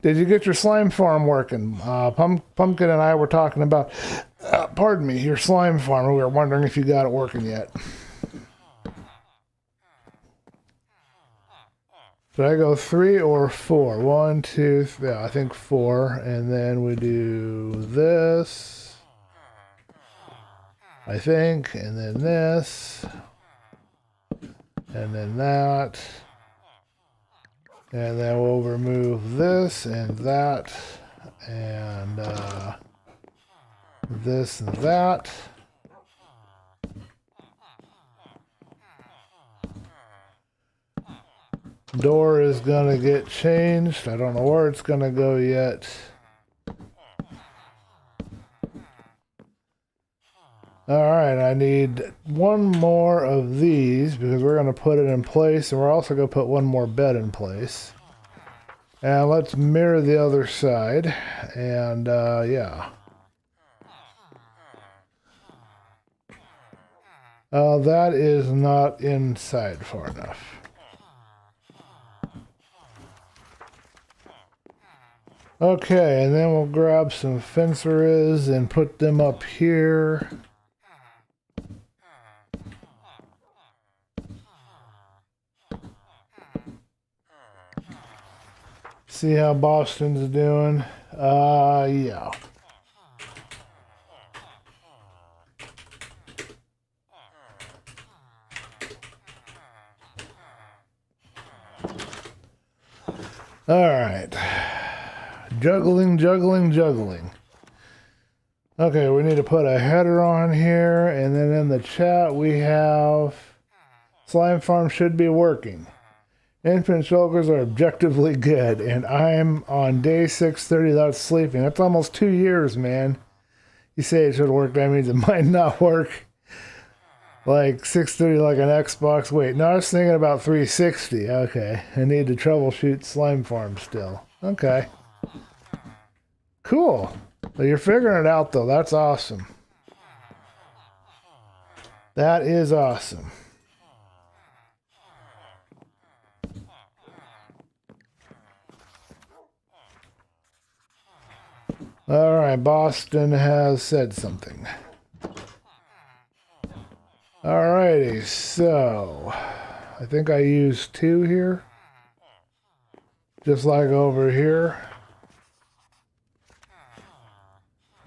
Did you get your slime farm working? Pumpkin and I were talking about, pardon me, your slime farm. We were wondering if you got it working yet. Should I go 3 or 4? 1, 2, 3. Yeah, I think 4. And then we do this, I think, and then this, and then that. And then we'll remove this and that, and this and that. Door is gonna get changed. I don't know where it's gonna go yet. Alright, I need 1 more of these because we're going to put it in place, and we're also going to put 1 more bed in place. And let's mirror the other side, and yeah. That is not inside far enough. Okay, and then we'll grab some fences and put them up here. See how Boston's doing? Yeah. All right. Juggling, juggling, juggling. Okay, we need to put a header on here, and then in the chat we have slime farm should be working. Infant shulkers are objectively good, and I'm on day 630 without sleeping. That's almost 2 years, man. You say it should work, that means it might not work. Like 630 like an Xbox. Wait, no, I was thinking about 360. Okay, I need to troubleshoot slime farm still. Okay. Cool. So you're figuring it out, though. That's awesome. That is awesome. All right, Boston has said something. All righty, so I think I used 2 here, just like over here.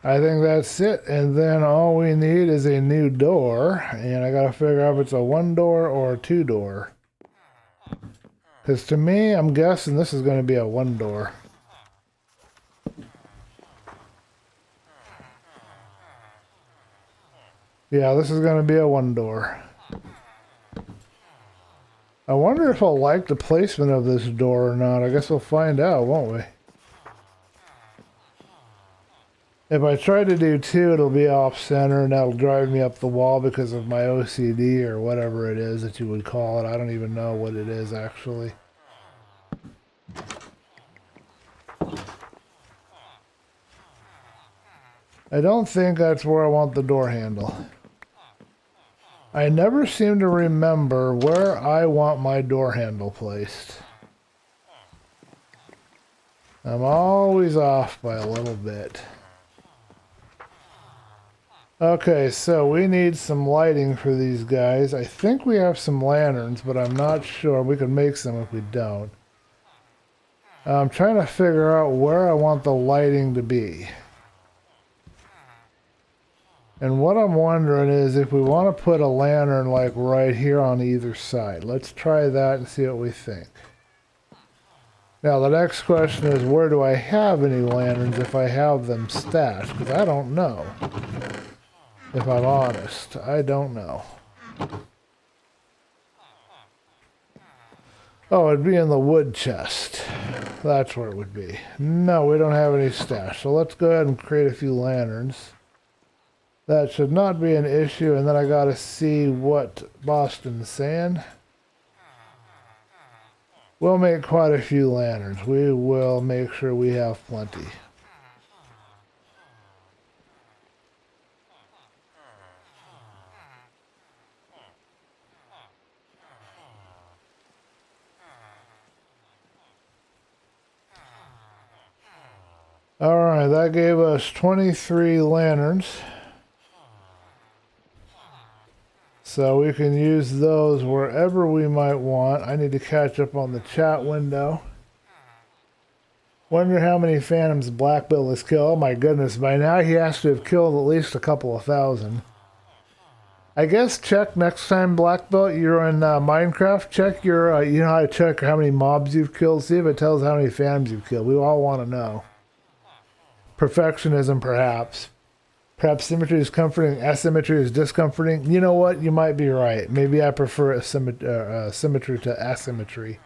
I think that's it. And then all we need is a new door. And I got to figure out if it's a 1-door or a 2-door. Because to me, I'm guessing this is going to be a 1-door. Yeah, this is going to be a 1-door. I wonder if I'll like the placement of this door or not. I guess we'll find out, won't we? If I try to do 2, it'll be off center and that'll drive me up the wall because of my OCD or whatever it is that you would call it. I don't even know what it is actually. I don't think that's where I want the door handle. I never seem to remember where I want my door handle placed. I'm always off by a little bit. Okay, so we need some lighting for these guys. I think we have some lanterns, but I'm not sure. We could make some if we don't. I'm trying to figure out where I want the lighting to be. And what I'm wondering is if we want to put a lantern like right here on either side. Let's try that and see what we think. Now the next question is, where do I have any lanterns if I have them stashed? Because I don't know. If I'm honest, I don't know. Oh, it'd be in the wood chest. That's where it would be. No, we don't have any stash. So let's go ahead and create a few lanterns. That should not be an issue. And then I got to see what Boston's saying. We'll make quite a few lanterns. We will make sure we have plenty. Alright, that gave us 23 lanterns. So we can use those wherever we might want. I need to catch up on the chat window. Wonder how many Phantoms Black Bill has killed. Oh my goodness, by now he has to have killed at least a couple of thousand. I guess check next time, Black Belt, you're in Minecraft. Check your, you know how to check how many mobs you've killed. See if it tells how many Phantoms you've killed. We all want to know. Perfectionism, perhaps. Perhaps symmetry is comforting, asymmetry is discomforting. You know what? You might be right. Maybe I prefer symmetry to asymmetry.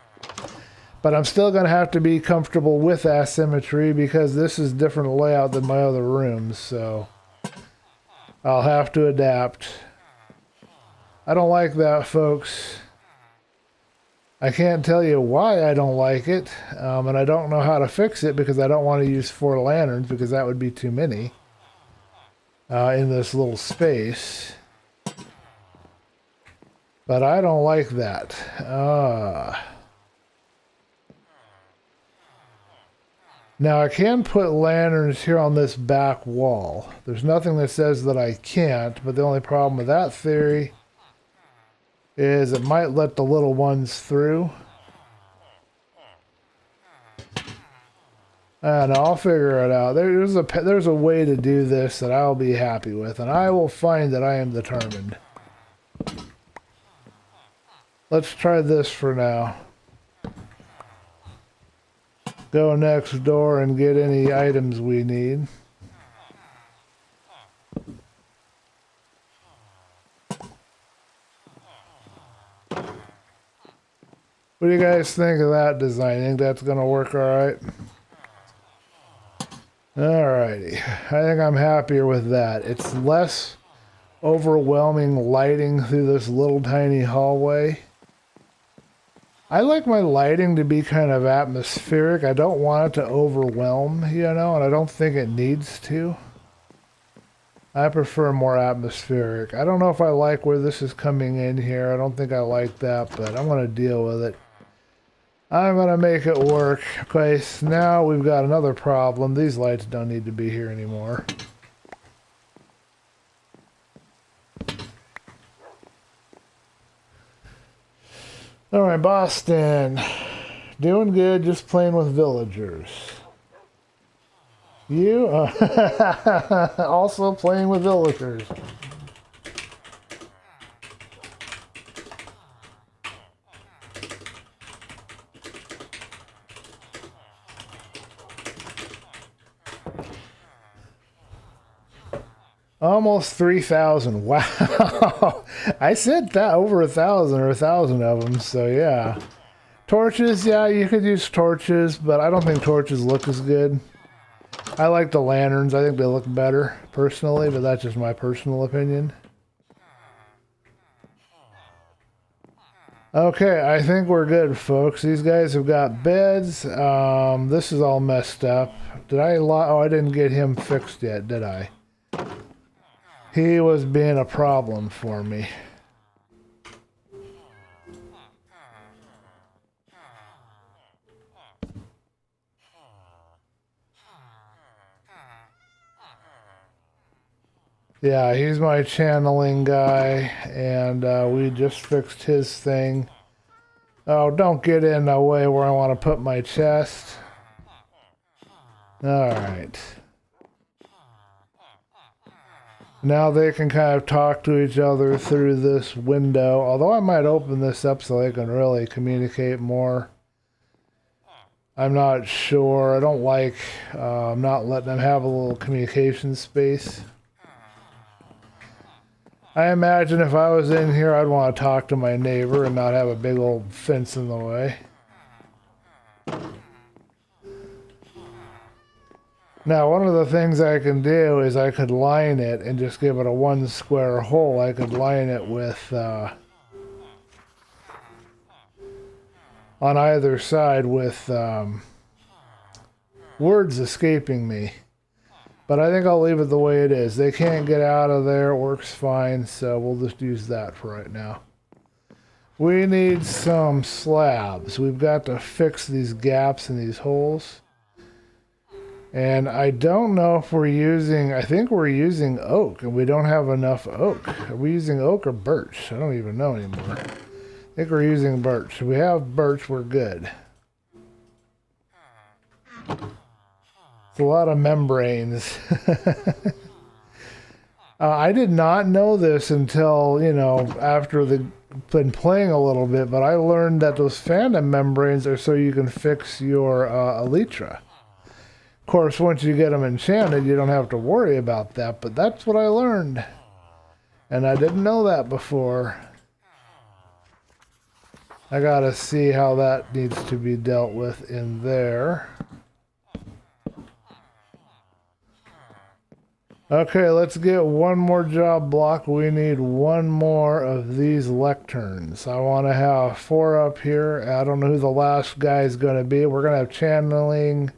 But I'm still going to have to be comfortable with asymmetry because this is different layout than my other rooms. So I'll have to adapt. I don't like that, folks. I can't tell you why I don't like it, and I don't know how to fix it because I don't want to use 4 lanterns because that would be too many in this little space. But I don't like that. Now I can put lanterns here on this back wall. There's nothing that says that I can't, but the only problem with that theory is it might let the little ones through. And I'll figure it out. There's a way to do this that I'll be happy with, and I will find that I am determined. Let's try this for now. Go next door and get any items we need. What do you guys think of that design? Think that's going to work all right? Alrighty. I think I'm happier with that. It's less overwhelming lighting through this little tiny hallway. I like my lighting to be kind of atmospheric. I don't want it to overwhelm, you know, and I don't think it needs to. I prefer more atmospheric. I don't know if I like where this is coming in here. I don't think I like that, but I'm going to deal with it. I'm going to make it work. Okay, so now we've got another problem. These lights don't need to be here anymore. Alright, Boston. Doing good, just playing with villagers. You also playing with villagers. Almost 3,000. Wow. I said that over 1,000 or 1,000 of them. So yeah. Torches, yeah, you could use torches, but I don't think torches look as good. I like the lanterns. I think they look better, personally, but that's just my personal opinion. Okay, I think we're good, folks. These guys have got beds. This is all messed up. Did I... Oh, I didn't get him fixed yet, did I? He was being a problem for me. Yeah, he's my channeling guy, and we just fixed his thing. Oh, don't get in the way where I want to put my chest. Alright. Now they can kind of talk to each other through this window, although I might open this up so they can really communicate more. I'm not sure. I don't like not letting them have a little communication space. I imagine if I was in here, I'd want to talk to my neighbor and not have a big old fence in the way. Now, one of the things I can do is I could line it and just give it a one square hole. I could line it with, on either side with words escaping me. But I think I'll leave it the way it is. They can't get out of there. It works fine, so we'll just use that for right now. We need some slabs. We've got to fix these gaps in these holes. And I don't know if we're using... I think we're using oak, and we don't have enough oak. Are we using oak or birch? I don't even know anymore. I think we're using birch. If we have birch, we're good. It's a lot of membranes. I did not know this until, you know, after been playing a little bit, but I learned that those phantom membranes are so you can fix your elytra. Of course, once you get them enchanted, you don't have to worry about that, but that's what I learned. And I didn't know that before. I gotta see how that needs to be dealt with in there. Okay, let's get one more job block. We need one more of these lecterns. I want to have 4 up here. I don't know who the last guy is going to be. We're going to have channeling,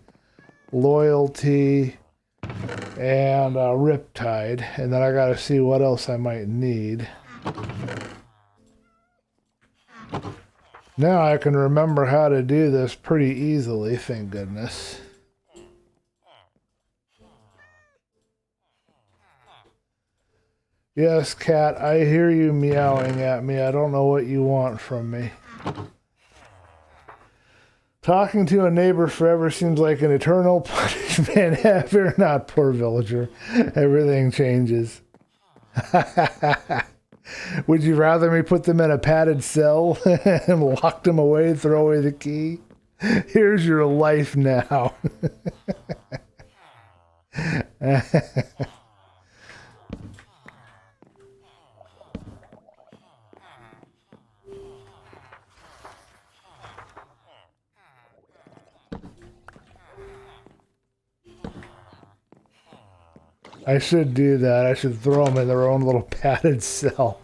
loyalty, and riptide. And then I got to see what else I might need. Now I can remember how to do this pretty easily, thank goodness. Yes, cat, I hear you meowing at me. I don't know what you want from me. Talking to a neighbor forever seems like an eternal punishment. Fear not, poor villager. Everything changes. Would you rather me put them in a padded cell and lock them away, throw away the key? Here's your life now. I should do that. I should throw them in their own little padded cell.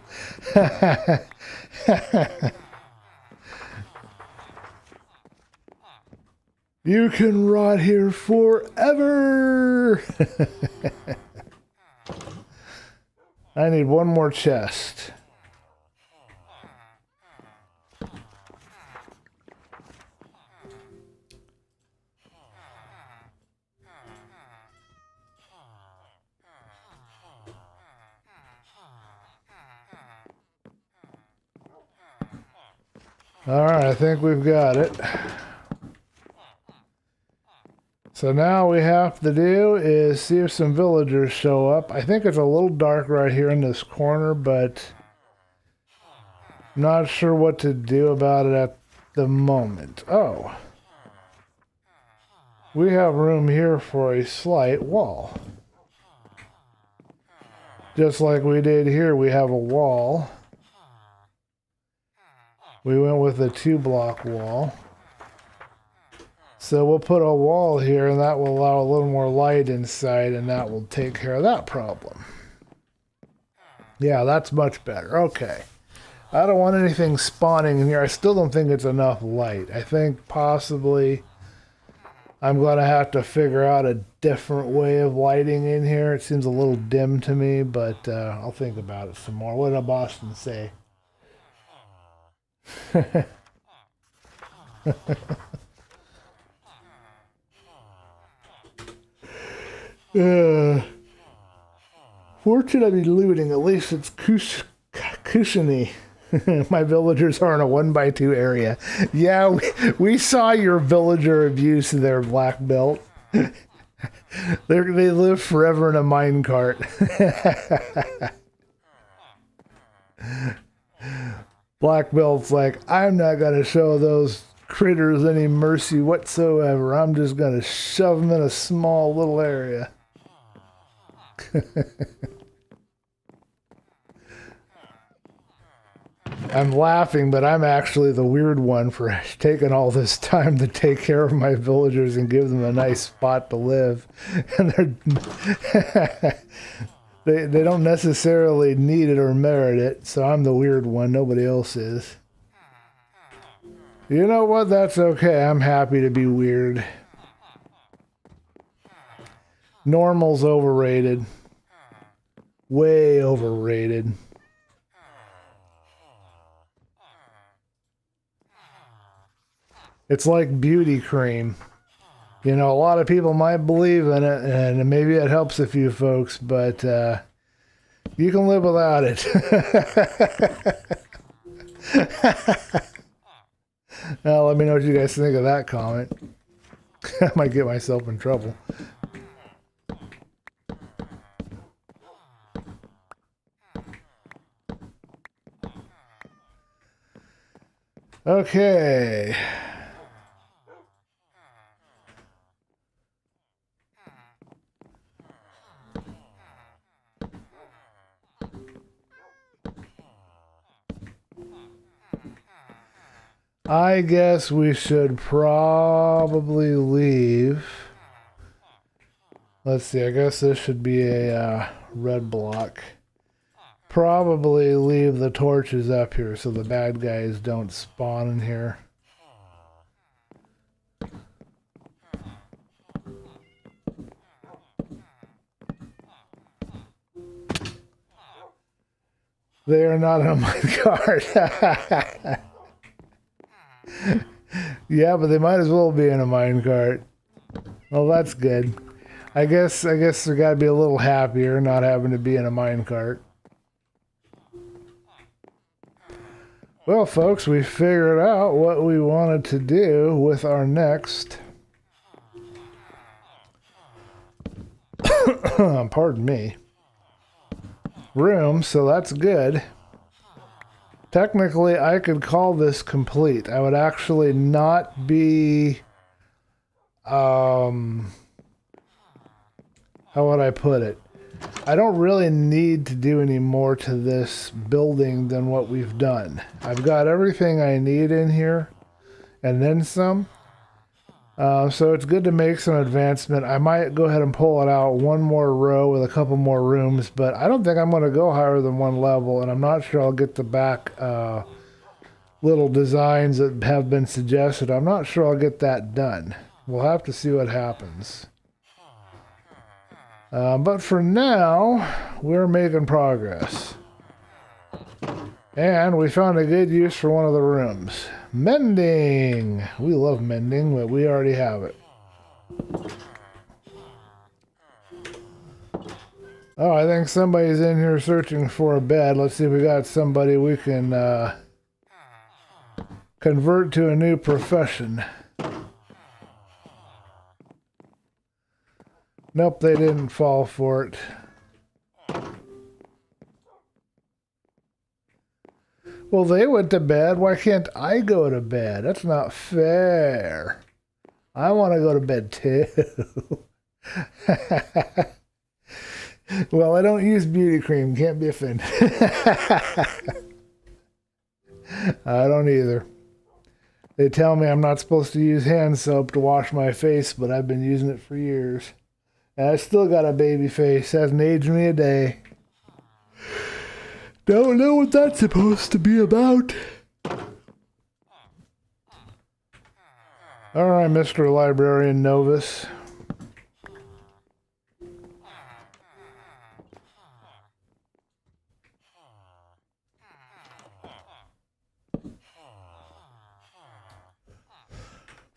You can rot here forever. I need one more chest. All right, I think we've got it. So So now we have to do is see if some villagers show up. I think it's a little dark right here in this corner, but not sure what to do about it at the moment. Oh. We have room here for a slight wall. Just like we did here, we have a wall. We went with a 2-block wall. So we'll put a wall here, and that will allow a little more light inside, and that will take care of that problem. Yeah, that's much better. Okay. I don't want anything spawning in here. I still don't think it's enough light. I think possibly I'm going to have to figure out a different way of lighting in here. It seems a little dim to me, but I'll think about it some more. What did Boston say? Fortunately looting, at least it's cushiony. My villagers are in a 1x2 area. Yeah, we saw your villager abuse their black belt. They live forever in a minecart. Black belt's like, I'm not going to show those critters any mercy whatsoever. I'm just going to shove them in a small little area. I'm laughing, but I'm actually the weird one for taking all this time to take care of my villagers and give them a nice spot to live. And they don't necessarily need it or merit it, so I'm the weird one. Nobody else is. You know what? That's okay. I'm happy to be weird. Normal's overrated. Way overrated. It's like beauty cream. You know, a lot of people might believe in it, and maybe it helps a few folks, but you can live without it. Now, let me know what you guys think of that comment. I might get myself in trouble. Okay. I guess we should probably leave. Let's see, I guess this should be a red block. Probably leave the torches up here so the bad guys don't spawn in here. They are not on my card. Yeah, but they might as well be in a minecart. Well, that's good. I guess they got to be a little happier not having to be in a minecart. Well, folks, we figured out what we wanted to do with our next pardon me, room, so that's good. Technically, I could call this complete. I would actually not be, how would I put it? I don't really need to do any more to this building than what we've done. I've got everything I need in here, and then some. So it's good to make some advancement. I might go ahead and pull it out one more row with a couple more rooms, but I don't think I'm going to go higher than one level, and I'm not sure I'll get the back little designs that have been suggested. I'm not sure I'll get that done. We'll have to see what happens. But for now, we're making progress. And we found a good use for one of the rooms. Mending! We love mending, but we already have it. Oh, I think somebody's in here searching for a bed. Let's see if we got somebody we can convert to a new profession. Nope, they didn't fall for it. Well, they went to bed. Why can't I go to bed? That's not fair. I want to go to bed too. Well, I don't use beauty cream. Can't be offended. I don't either. They tell me I'm not supposed to use hand soap to wash my face, but I've been using it for years. And I still got a baby face. Hasn't aged me a day. Don't know what that's supposed to be about. All right, Mr. Librarian Novus.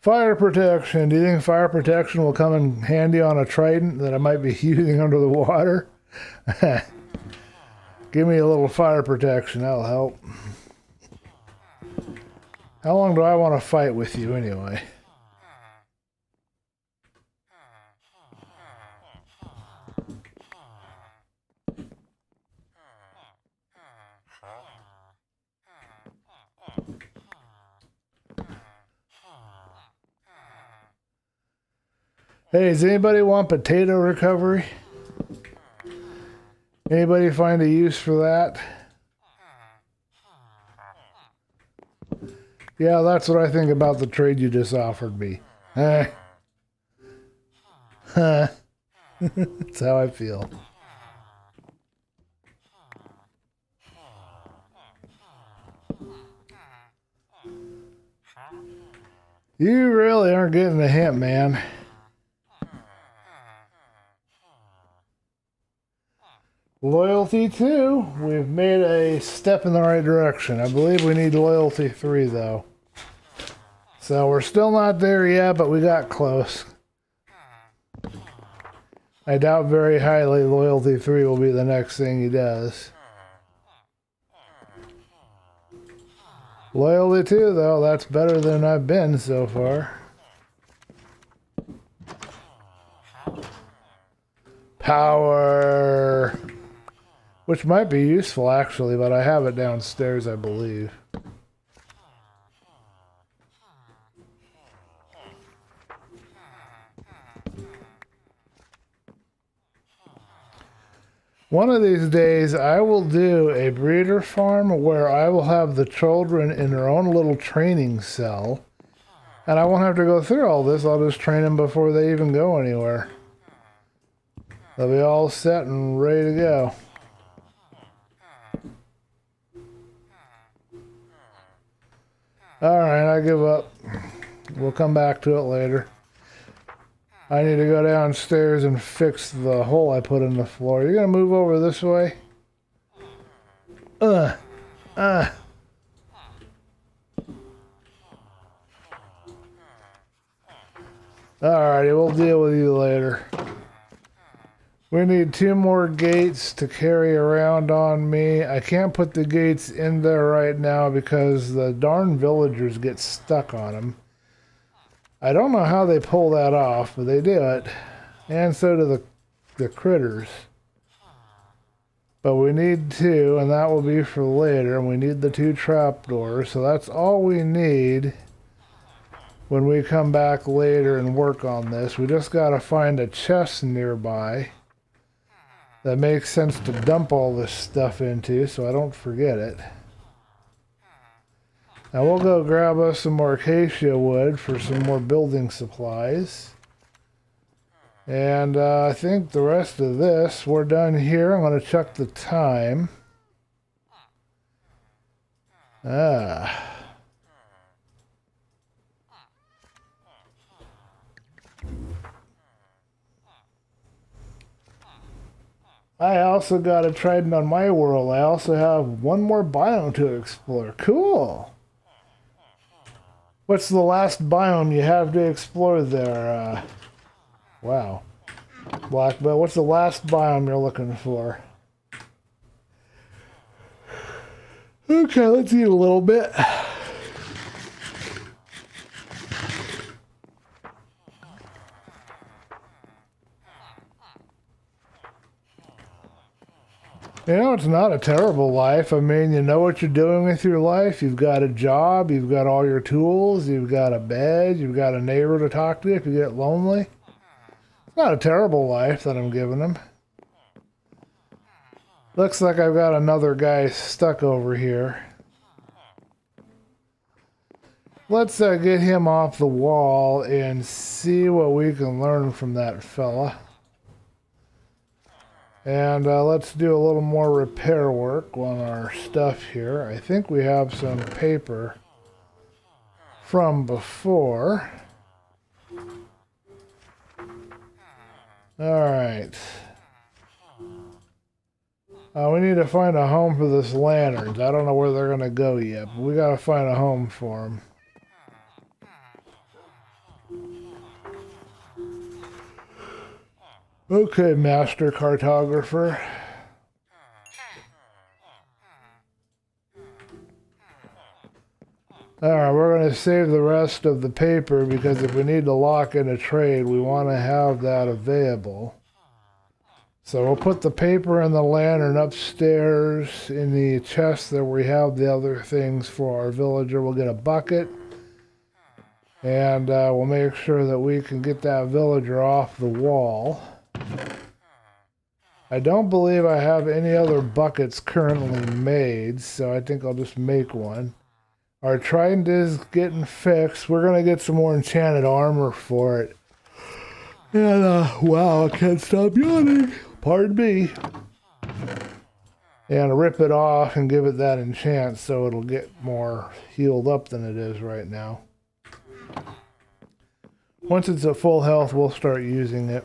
Fire protection. Do you think fire protection will come in handy on a trident that I might be using under the water? Give me a little fire protection. That'll help. How long do I want to fight with you anyway? Hey, does anybody want potato recovery? Anybody find a use for that? Yeah, that's what I think about the trade you just offered me. That's how I feel. You really aren't getting the hint, man. Loyalty 2. We've made a step in the right direction. I believe we need loyalty 3, though. So we're still not there yet, but we got close. I doubt very highly loyalty 3 will be the next thing he does. Loyalty 2, though, that's better than I've been so far. Power. Which might be useful, actually, but I have it downstairs, I believe. One of these days, I will do a breeder farm where I will have the children in their own little training cell. And I won't have to go through all this. I'll just train them before they even go anywhere. They'll be all set and ready to go. Alright, I give up. We'll come back to it later. I need to go downstairs and fix the hole I put in the floor. You're gonna move over this way? Alrighty, we'll deal with you later. We need 2 more gates to carry around on me. I can't put the gates in there right now because the darn villagers get stuck on them. I don't know how they pull that off, but they do it. And so do the critters. But we need 2, and that will be for later. And we need the 2 trapdoors, so that's all we need when we come back later and work on this. We just got to find a chest nearby that makes sense to dump all this stuff into so I don't forget it. Now we'll go grab us some more acacia wood for some more building supplies. And I think the rest of this, we're done here. I'm going to check the time. I also got a trident on my world. I also have 1 more biome to explore. Cool. What's the last biome you have to explore there? Wow. Black belt. What's the last biome you're looking for? Okay, let's eat a little bit. You know, it's not a terrible life. I mean, you know what you're doing with your life. You've got a job, you've got all your tools, you've got a bed, you've got a neighbor to talk to if you get lonely. It's not a terrible life that I'm giving him. Looks like I've got another guy stuck over here. Let's get him off the wall and see what we can learn from that fella. And let's do a little more repair work on our stuff here. I think we have some paper from before. Alright. We need to find a home for this lanterns. I don't know where they're going to go yet, but we got to find a home for them. Okay, Master Cartographer. Alright, we're going to save the rest of the paper because if we need to lock in a trade, we want to have that available. So we'll put the paper and the lantern upstairs in the chest that we have the other things for our villager. We'll get a bucket. And we'll make sure that we can get that villager off the wall. I don't believe I have any other buckets currently made, so I think I'll just make one. Our trident is getting fixed. We're going to get some more enchanted armor for it. And, wow, I can't stop yawning. Pardon me. And rip it off and give it that enchant so it'll get more healed up than it is right now. Once it's at full health, we'll start using it.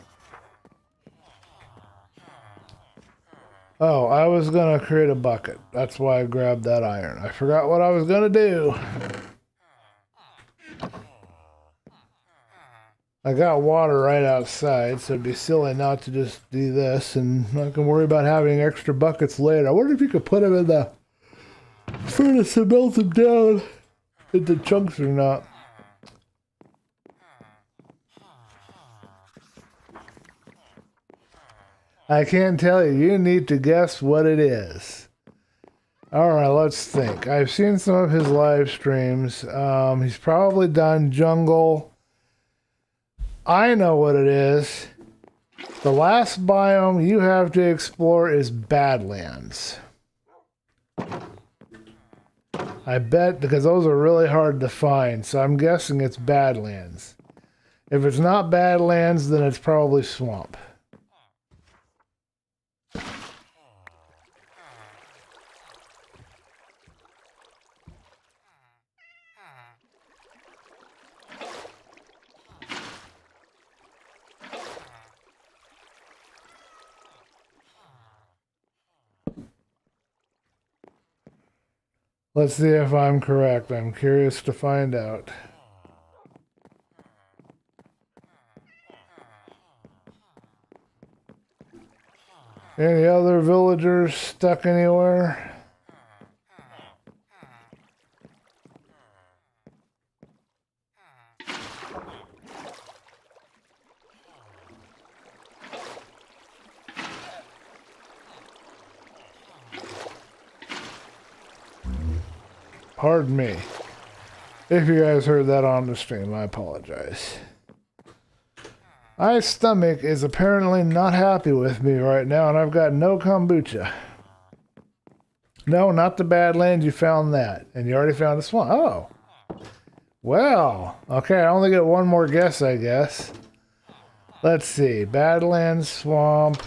Oh, I was going to create a bucket. That's why I grabbed that iron. I forgot what I was going to do. I got water right outside, so it'd be silly not to just do this, and I can worry about having extra buckets later. I wonder if you could put them in the furnace and melt them down into chunks or not. I can't tell you. You need to guess what it is. Alright, let's think. I've seen some of his live streams. He's probably done jungle. I know what it is. The last biome you have to explore is Badlands. I bet, because those are really hard to find, so I'm guessing it's Badlands. If it's not Badlands, then it's probably Swamp. Let's see if I'm correct. I'm curious to find out. Any other villagers stuck anywhere? Pardon me. If you guys heard that on the stream, I apologize. My stomach is apparently not happy with me right now, and I've got no kombucha. No, not the Badlands. You found that. And you already found the swamp. Oh. Well. Okay, I only get one more guess, I guess. Let's see. Badlands, swamp.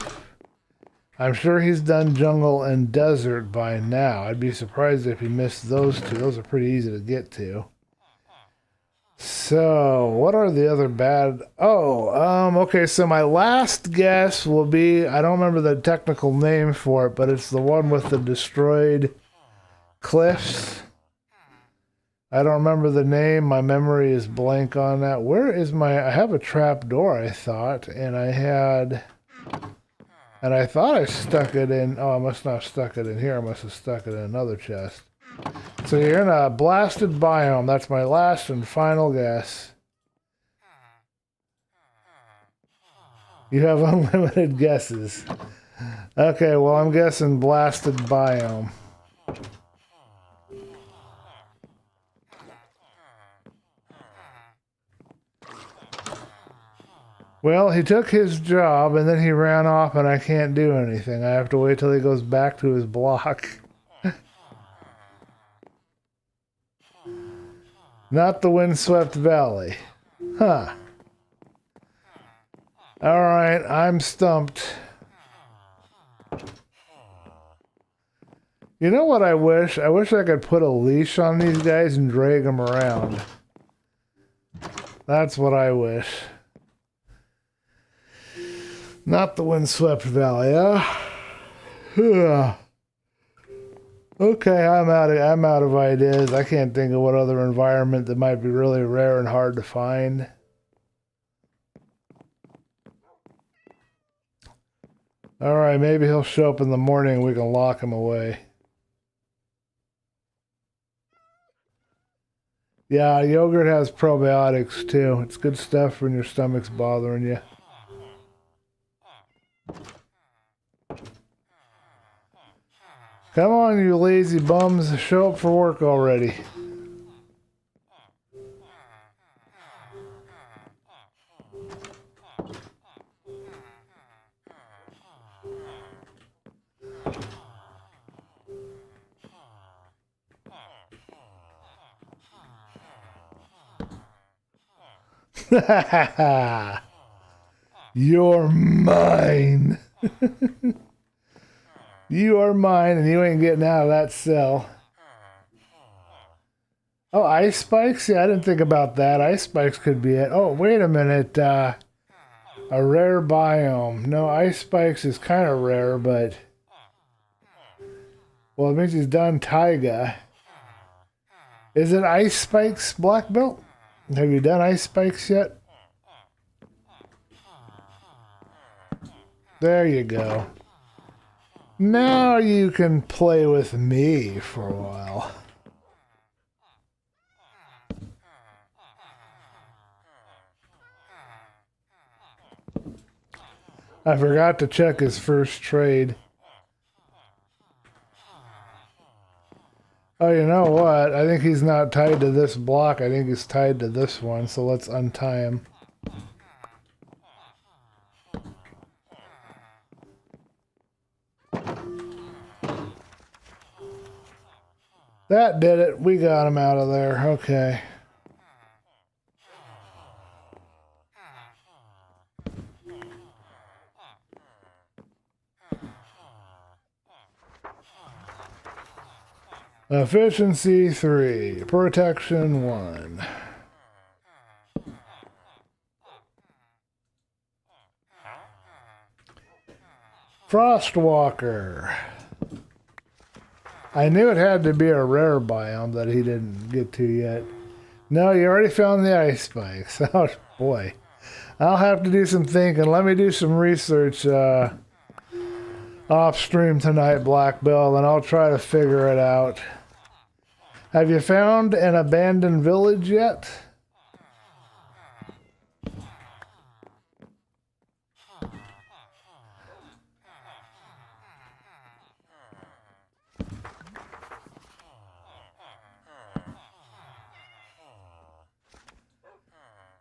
I'm sure he's done jungle and desert by now. I'd be surprised if he missed those two. Those are pretty easy to get to. So, what are the other bad... Oh, okay, so my last guess will be... I don't remember the technical name for it, but it's the one with the destroyed cliffs. I don't remember the name. My memory is blank on that. Where is my... I have a trap door, I thought, and I had... And I thought I stuck it in... Oh, I must not have stuck it in here. I must have stuck it in another chest. So you're in a blasted biome. That's my last and final guess. You have unlimited guesses. Okay, well, I'm guessing blasted biome. Well, he took his job and then he ran off and I can't do anything. I have to wait till he goes back to his block. Not the windswept valley. Huh. Alright, I'm stumped. You know what I wish? I wish I could put a leash on these guys and drag them around. That's what I wish. Not the windswept valley, huh? Okay, I'm out of ideas. I can't think of what other environment that might be really rare and hard to find. Alright, maybe he'll show up in the morning and we can lock him away. Yeah, yogurt has probiotics too. It's good stuff when your stomach's bothering you. Come on, you lazy bums. Show up for work already. You're mine. You are mine, and you ain't getting out of that cell. Oh, ice spikes? Yeah, I didn't think about that. Ice spikes could be it. Oh, wait a minute. A rare biome. No, ice spikes is kind of rare, but... Well, it means he's done taiga. Is it ice spikes, black belt? Have you done ice spikes yet? There you go. Now you can play with me for a while. I forgot to check his first trade. Oh, you know what? I think he's not tied to this block. I think he's tied to this one, so let's untie him. That did it. We got him out of there. Okay. Efficiency 3. Protection 1. Frostwalker. I knew it had to be a rare biome that he didn't get to yet. No, you already found the ice spikes. Oh, boy. I'll have to do some thinking. Let me do some research off stream tonight, Black Belt, and I'll try to figure it out. Have you found an abandoned village yet?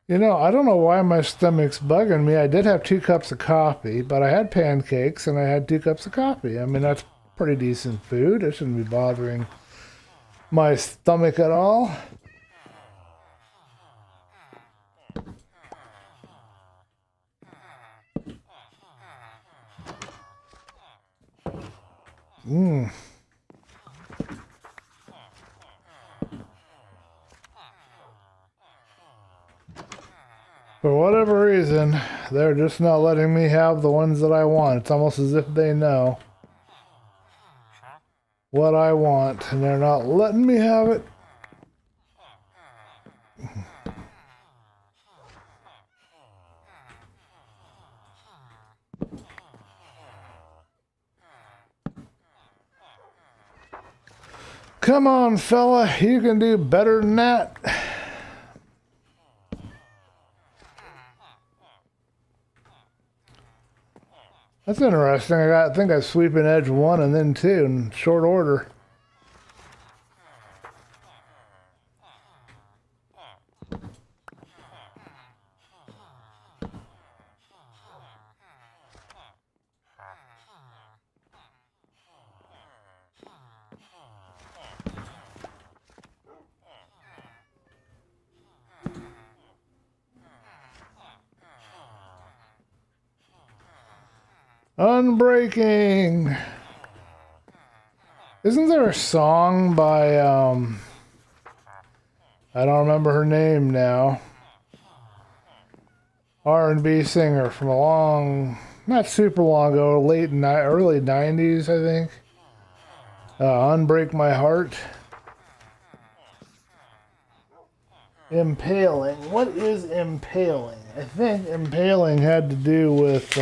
You know, I don't know why my stomach's bugging me. I did have 2 cups of coffee, but I had pancakes and I had 2 cups of coffee. I mean, that's pretty decent food. It shouldn't be bothering my stomach at all. For whatever reason, they're just not letting me have the ones that I want. It's almost as if they know what I want, and they're not letting me have it. Come on, fella, you can do better than that. That's interesting. I think I sweeping edge 1 and then 2 in short order. Unbreaking. Isn't there a song by I don't remember her name now. R&B singer from a long, not super long ago, early 90s, I think. Unbreak My Heart. Impaling. What is impaling? I think impaling had to do with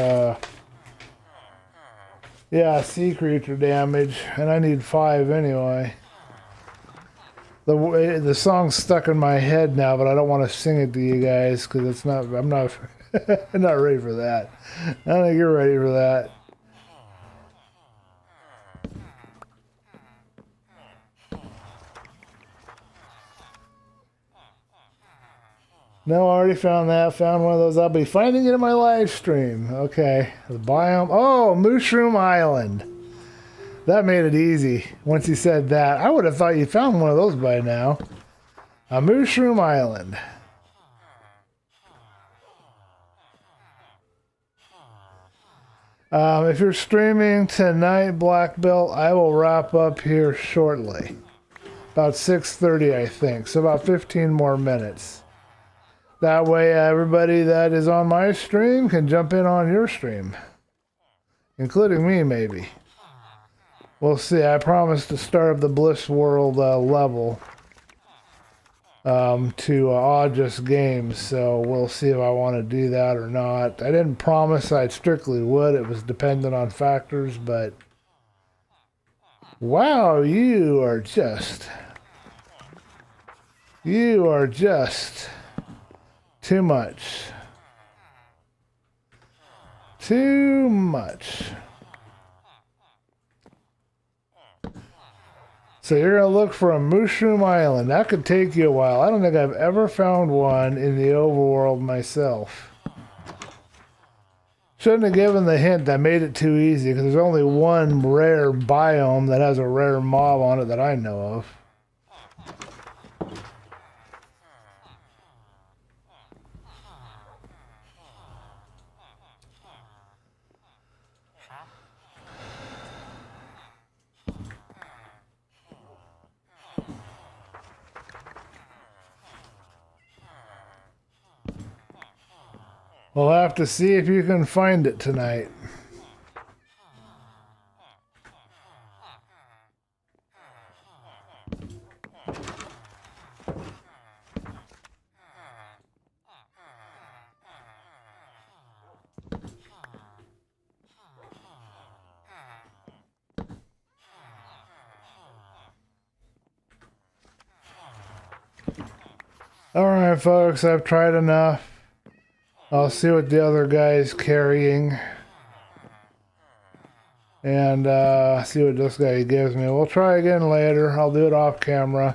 yeah, sea creature damage, and I need 5 anyway. The song's stuck in my head now, but I don't want to sing it to you guys because it's not. I'm not. I'm not ready for that. I don't think you're ready for that. No, I already found that. Found one of those. I'll be finding it in my live stream. Okay. The biome. Oh, Mushroom Island. That made it easy. Once you said that, I would have thought you found one of those by now. A Mushroom Island. If you're streaming tonight, Black Belt, I will wrap up here shortly. About 6:30, I think. So about 15 more minutes. That way, everybody that is on my stream can jump in on your stream. Including me, maybe. We'll see. I promised to start up the Bliss World level to August games, so we'll see if I want to do that or not. I didn't promise I strictly would. It was dependent on factors, but... Wow, you are just... Too much. Too much. So you're going to look for a Mushroom Island. That could take you a while. I don't think I've ever found one in the overworld myself. Shouldn't have given the hint that made it too easy, because there's only one rare biome that has a rare mob on it that I know of. We'll have to see if you can find it tonight. All right, folks, I've tried enough. I'll see what the other guy's carrying. And see what this guy gives me. We'll try again later. I'll do it off camera.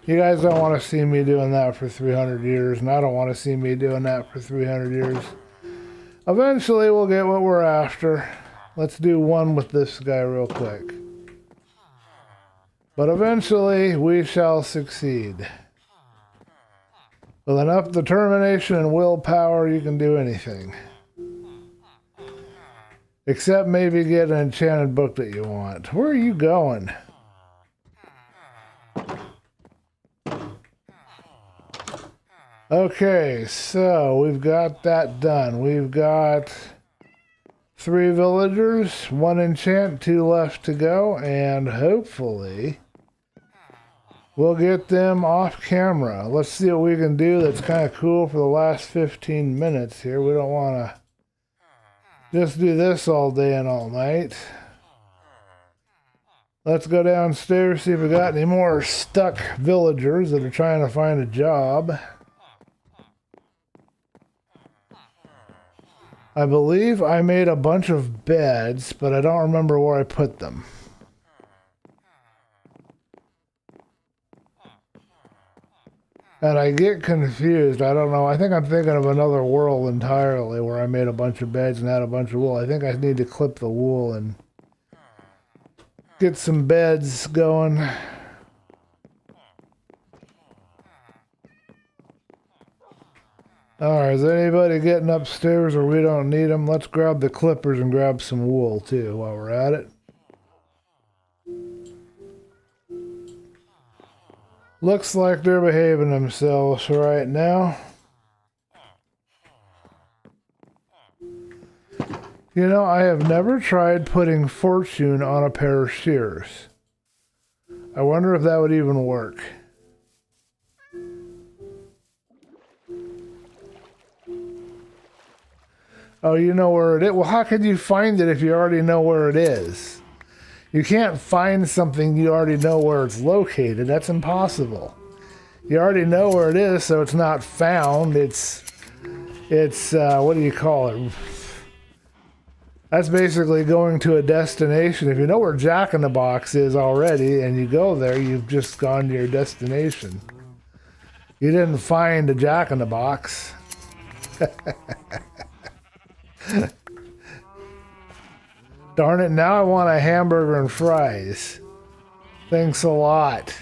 You guys don't want to see me doing that for 300 years. And I don't want to see me doing that for 300 years. Eventually we'll get what we're after. Let's do one with this guy real quick. But eventually we shall succeed. With enough determination and willpower, you can do anything. Except maybe get an enchanted book that you want. Where are you going? Okay, so we've got that done. We've got 3 villagers, 1 enchant, 2 left to go, and hopefully... we'll get them off camera. Let's see what we can do that's kind of cool for the last 15 minutes here. We don't want to just do this all day and all night. Let's go downstairs, see if we got any more stuck villagers that are trying to find a job. I believe I made a bunch of beds, but I don't remember where I put them. And I get confused. I don't know. I think I'm thinking of another world entirely where I made a bunch of beds and had a bunch of wool. I think I need to clip the wool and get some beds going. Alright, is anybody getting upstairs or we don't need them? Let's grab the clippers and grab some wool too while we're at it. Looks like they're behaving themselves right now. You know, I have never tried putting fortune on a pair of shears. I wonder if that would even work. Oh, you know where it is? Well, how could you find it if you already know where it is? You can't find something you already know where it's located. That's impossible. You already know where it is, so it's not found. It's what do you call it? That's basically going to a destination. If you know where Jack in the Box is already and you go there, you've just gone to your destination. You didn't find a Jack in the Box. Darn it, now I want a hamburger and fries. Thanks a lot.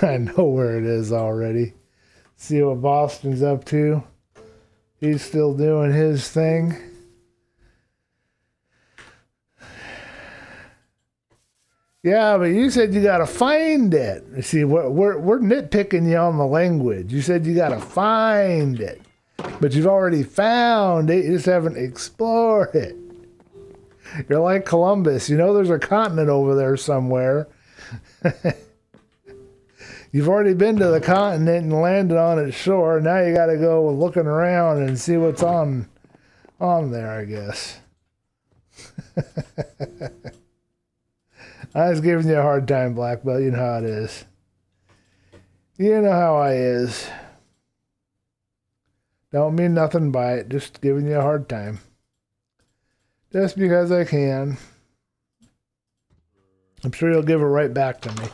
I know where it is already. See what Boston's up to. He's still doing his thing. Yeah, but you said you gotta find it. You see, we're nitpicking you on the language. You said you gotta find it, but you've already found it. You just haven't explored it. You're like Columbus. You know there's a continent over there somewhere. You've already been to the continent and landed on its shore. Now you gotta go looking around and see what's on there, I guess. I was giving you a hard time, Black Belt. You know how it is. You know how I is. Don't mean nothing by it. Just giving you a hard time. Just because I can. I'm sure you'll give it right back to me.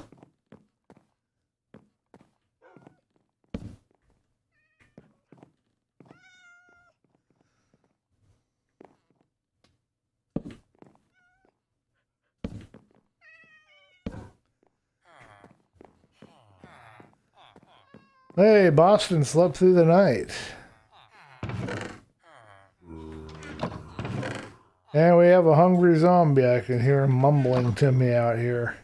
Hey, Boston slept through the night. And we have a hungry zombie. I can hear him mumbling to me out here.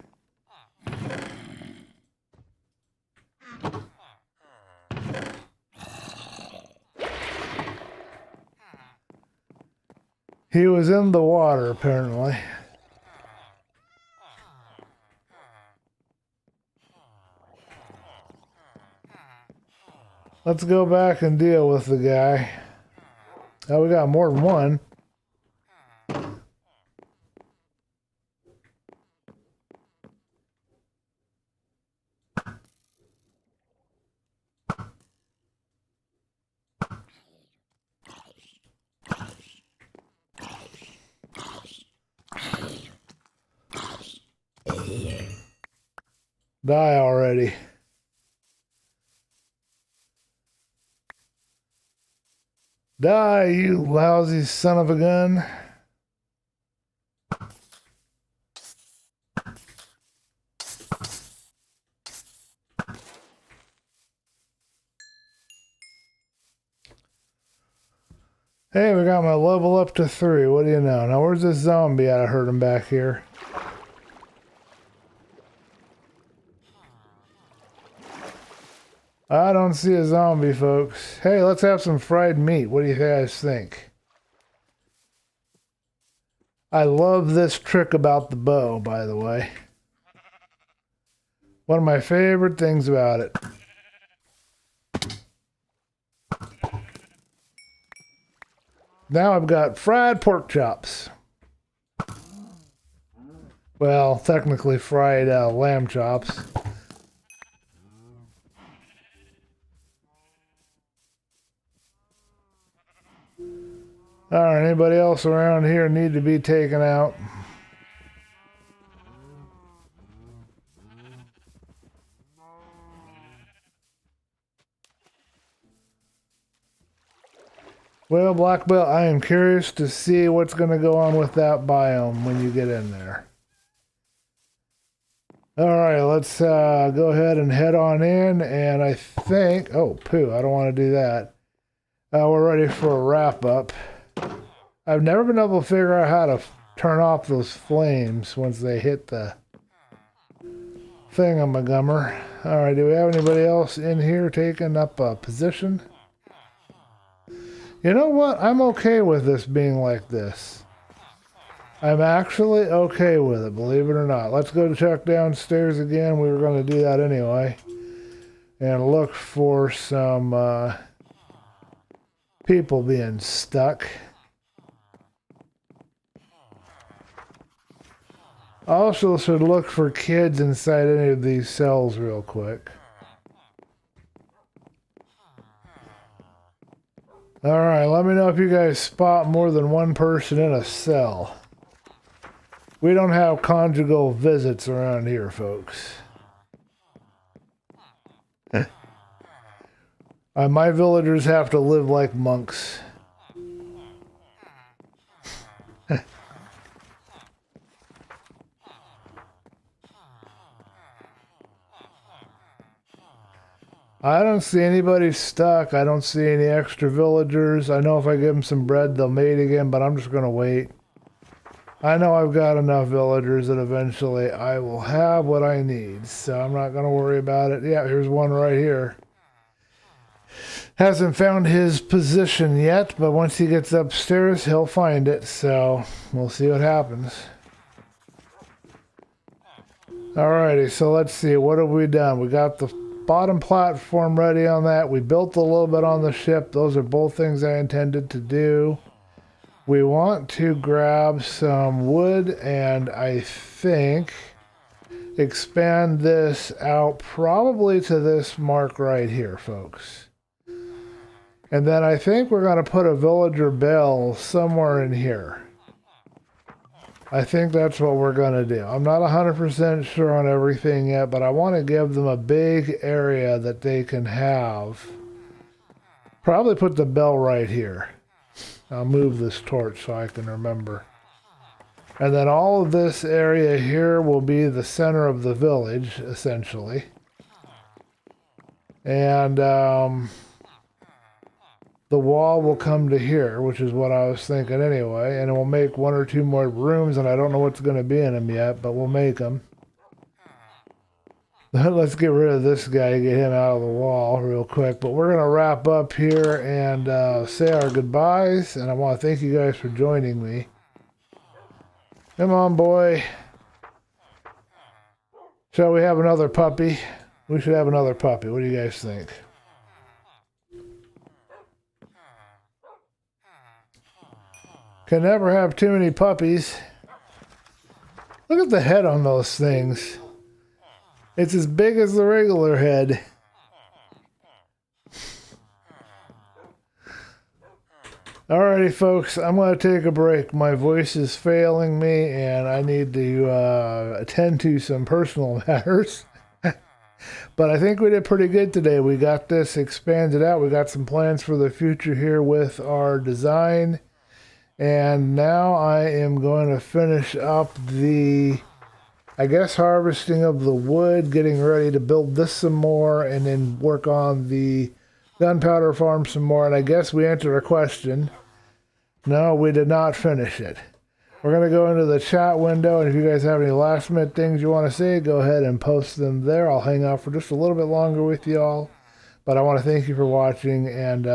He was in the water, apparently. Let's go back and deal with the guy. Oh, we got more than one. Die already. Die, you lousy son of a gun. Hey, we got my level up to 3. What do you know? Now, where's this zombie at? I heard him back here. I don't see a zombie, folks. Hey, let's have some fried meat. What do you guys think? I love this trick about the bow, by the way. One of my favorite things about it. Now I've got fried pork chops. Well, technically fried lamb chops. All right, anybody else around here need to be taken out? Well, Black Belt, I am curious to see what's going to go on with that biome when you get in there. All right, let's go ahead and head on in, and I think... Oh, poo, I don't want to do that. We're ready for a wrap-up. I've never been able to figure out how to turn off those flames once they hit the thingamagummer. All right, do we have anybody else in here taking up a position? You know what? I'm okay with this being like this. I'm actually okay with it, believe it or not. Let's go check downstairs again. We were going to do that anyway. And look for some people being stuck. Also should look for kids inside any of these cells real quick. Alright, let me know if you guys spot more than one person in a cell. We don't have conjugal visits around here, folks. My villagers have to live like monks. I don't see anybody stuck. I don't see any extra villagers. I know if I give them some bread, they'll mate again, but I'm just going to wait. I know I've got enough villagers that eventually I will have what I need, so I'm not going to worry about it. Yeah, here's one right here. Hasn't found his position yet, but once he gets upstairs, he'll find it, so we'll see what happens. Alrighty, so let's see. What have we done? We got the bottom platform ready on that. We built a little bit on the ship. Those are both things I intended to do. We want to grab some wood and I think expand this out probably to this mark right here, folks. And then I think we're going to put a villager bell somewhere in here. I think that's what we're going to do. I'm not 100% sure on everything yet, but I want to give them a big area that they can have. Probably put the bell right here. I'll move this torch so I can remember. And then all of this area here will be the center of the village, essentially. And the wall will come to here, which is what I was thinking anyway, and we'll make one or two more rooms, and I don't know what's going to be in them yet, but we'll make them. Let's get rid of this guy, get him out of the wall real quick, but we're going to wrap up here and say our goodbyes, and I want to thank you guys for joining me. Come on, boy. Shall we have another puppy? We should have another puppy. What do you guys think? Can never have too many puppies. Look at the head on those things. It's as big as the regular head. Alrighty, folks, I'm going to take a break. My voice is failing me, and I need to attend to some personal matters. But I think we did pretty good today. We got this expanded out. We got some plans for the future here with our design. And now I am going to finish up the, I guess, harvesting of the wood, getting ready to build this some more, and then work on the gunpowder farm some more. And I guess we answered a question. No, we did not finish it. We're going to go into the chat window, and if you guys have any last minute things you want to say, go ahead and post them there. I'll hang out for just a little bit longer with you all. But I want to thank you for watching, and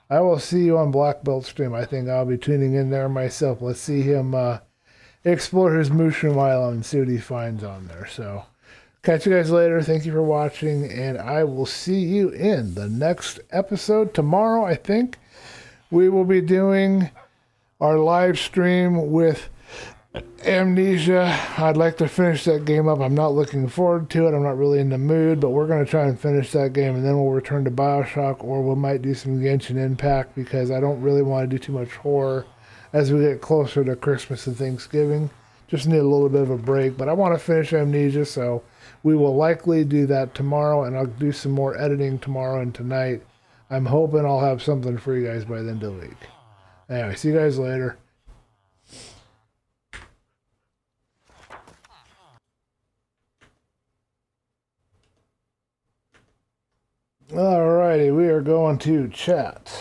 I will see you on Black Belt stream. I think I'll be tuning in there myself. Let's see him explore his mushroom island and see what he finds on there. So, catch you guys later. Thank you for watching, and I will see you in the next episode. Tomorrow, I think, we will be doing our live stream with Amnesia. I'd like to finish that game up. I'm not looking forward to it. I'm not really in the mood, but we're going to try and finish that game, and then we'll return to BioShock, or we might do some Genshin Impact, because I don't really want to do too much horror as we get closer to Christmas and Thanksgiving. Just need a little bit of a break, but I want to finish Amnesia, so we will likely do that tomorrow, and I'll do some more editing tomorrow and tonight. I'm hoping I'll have something for you guys by the end of the week. Anyway, see you guys later. Alrighty, we are going to chat.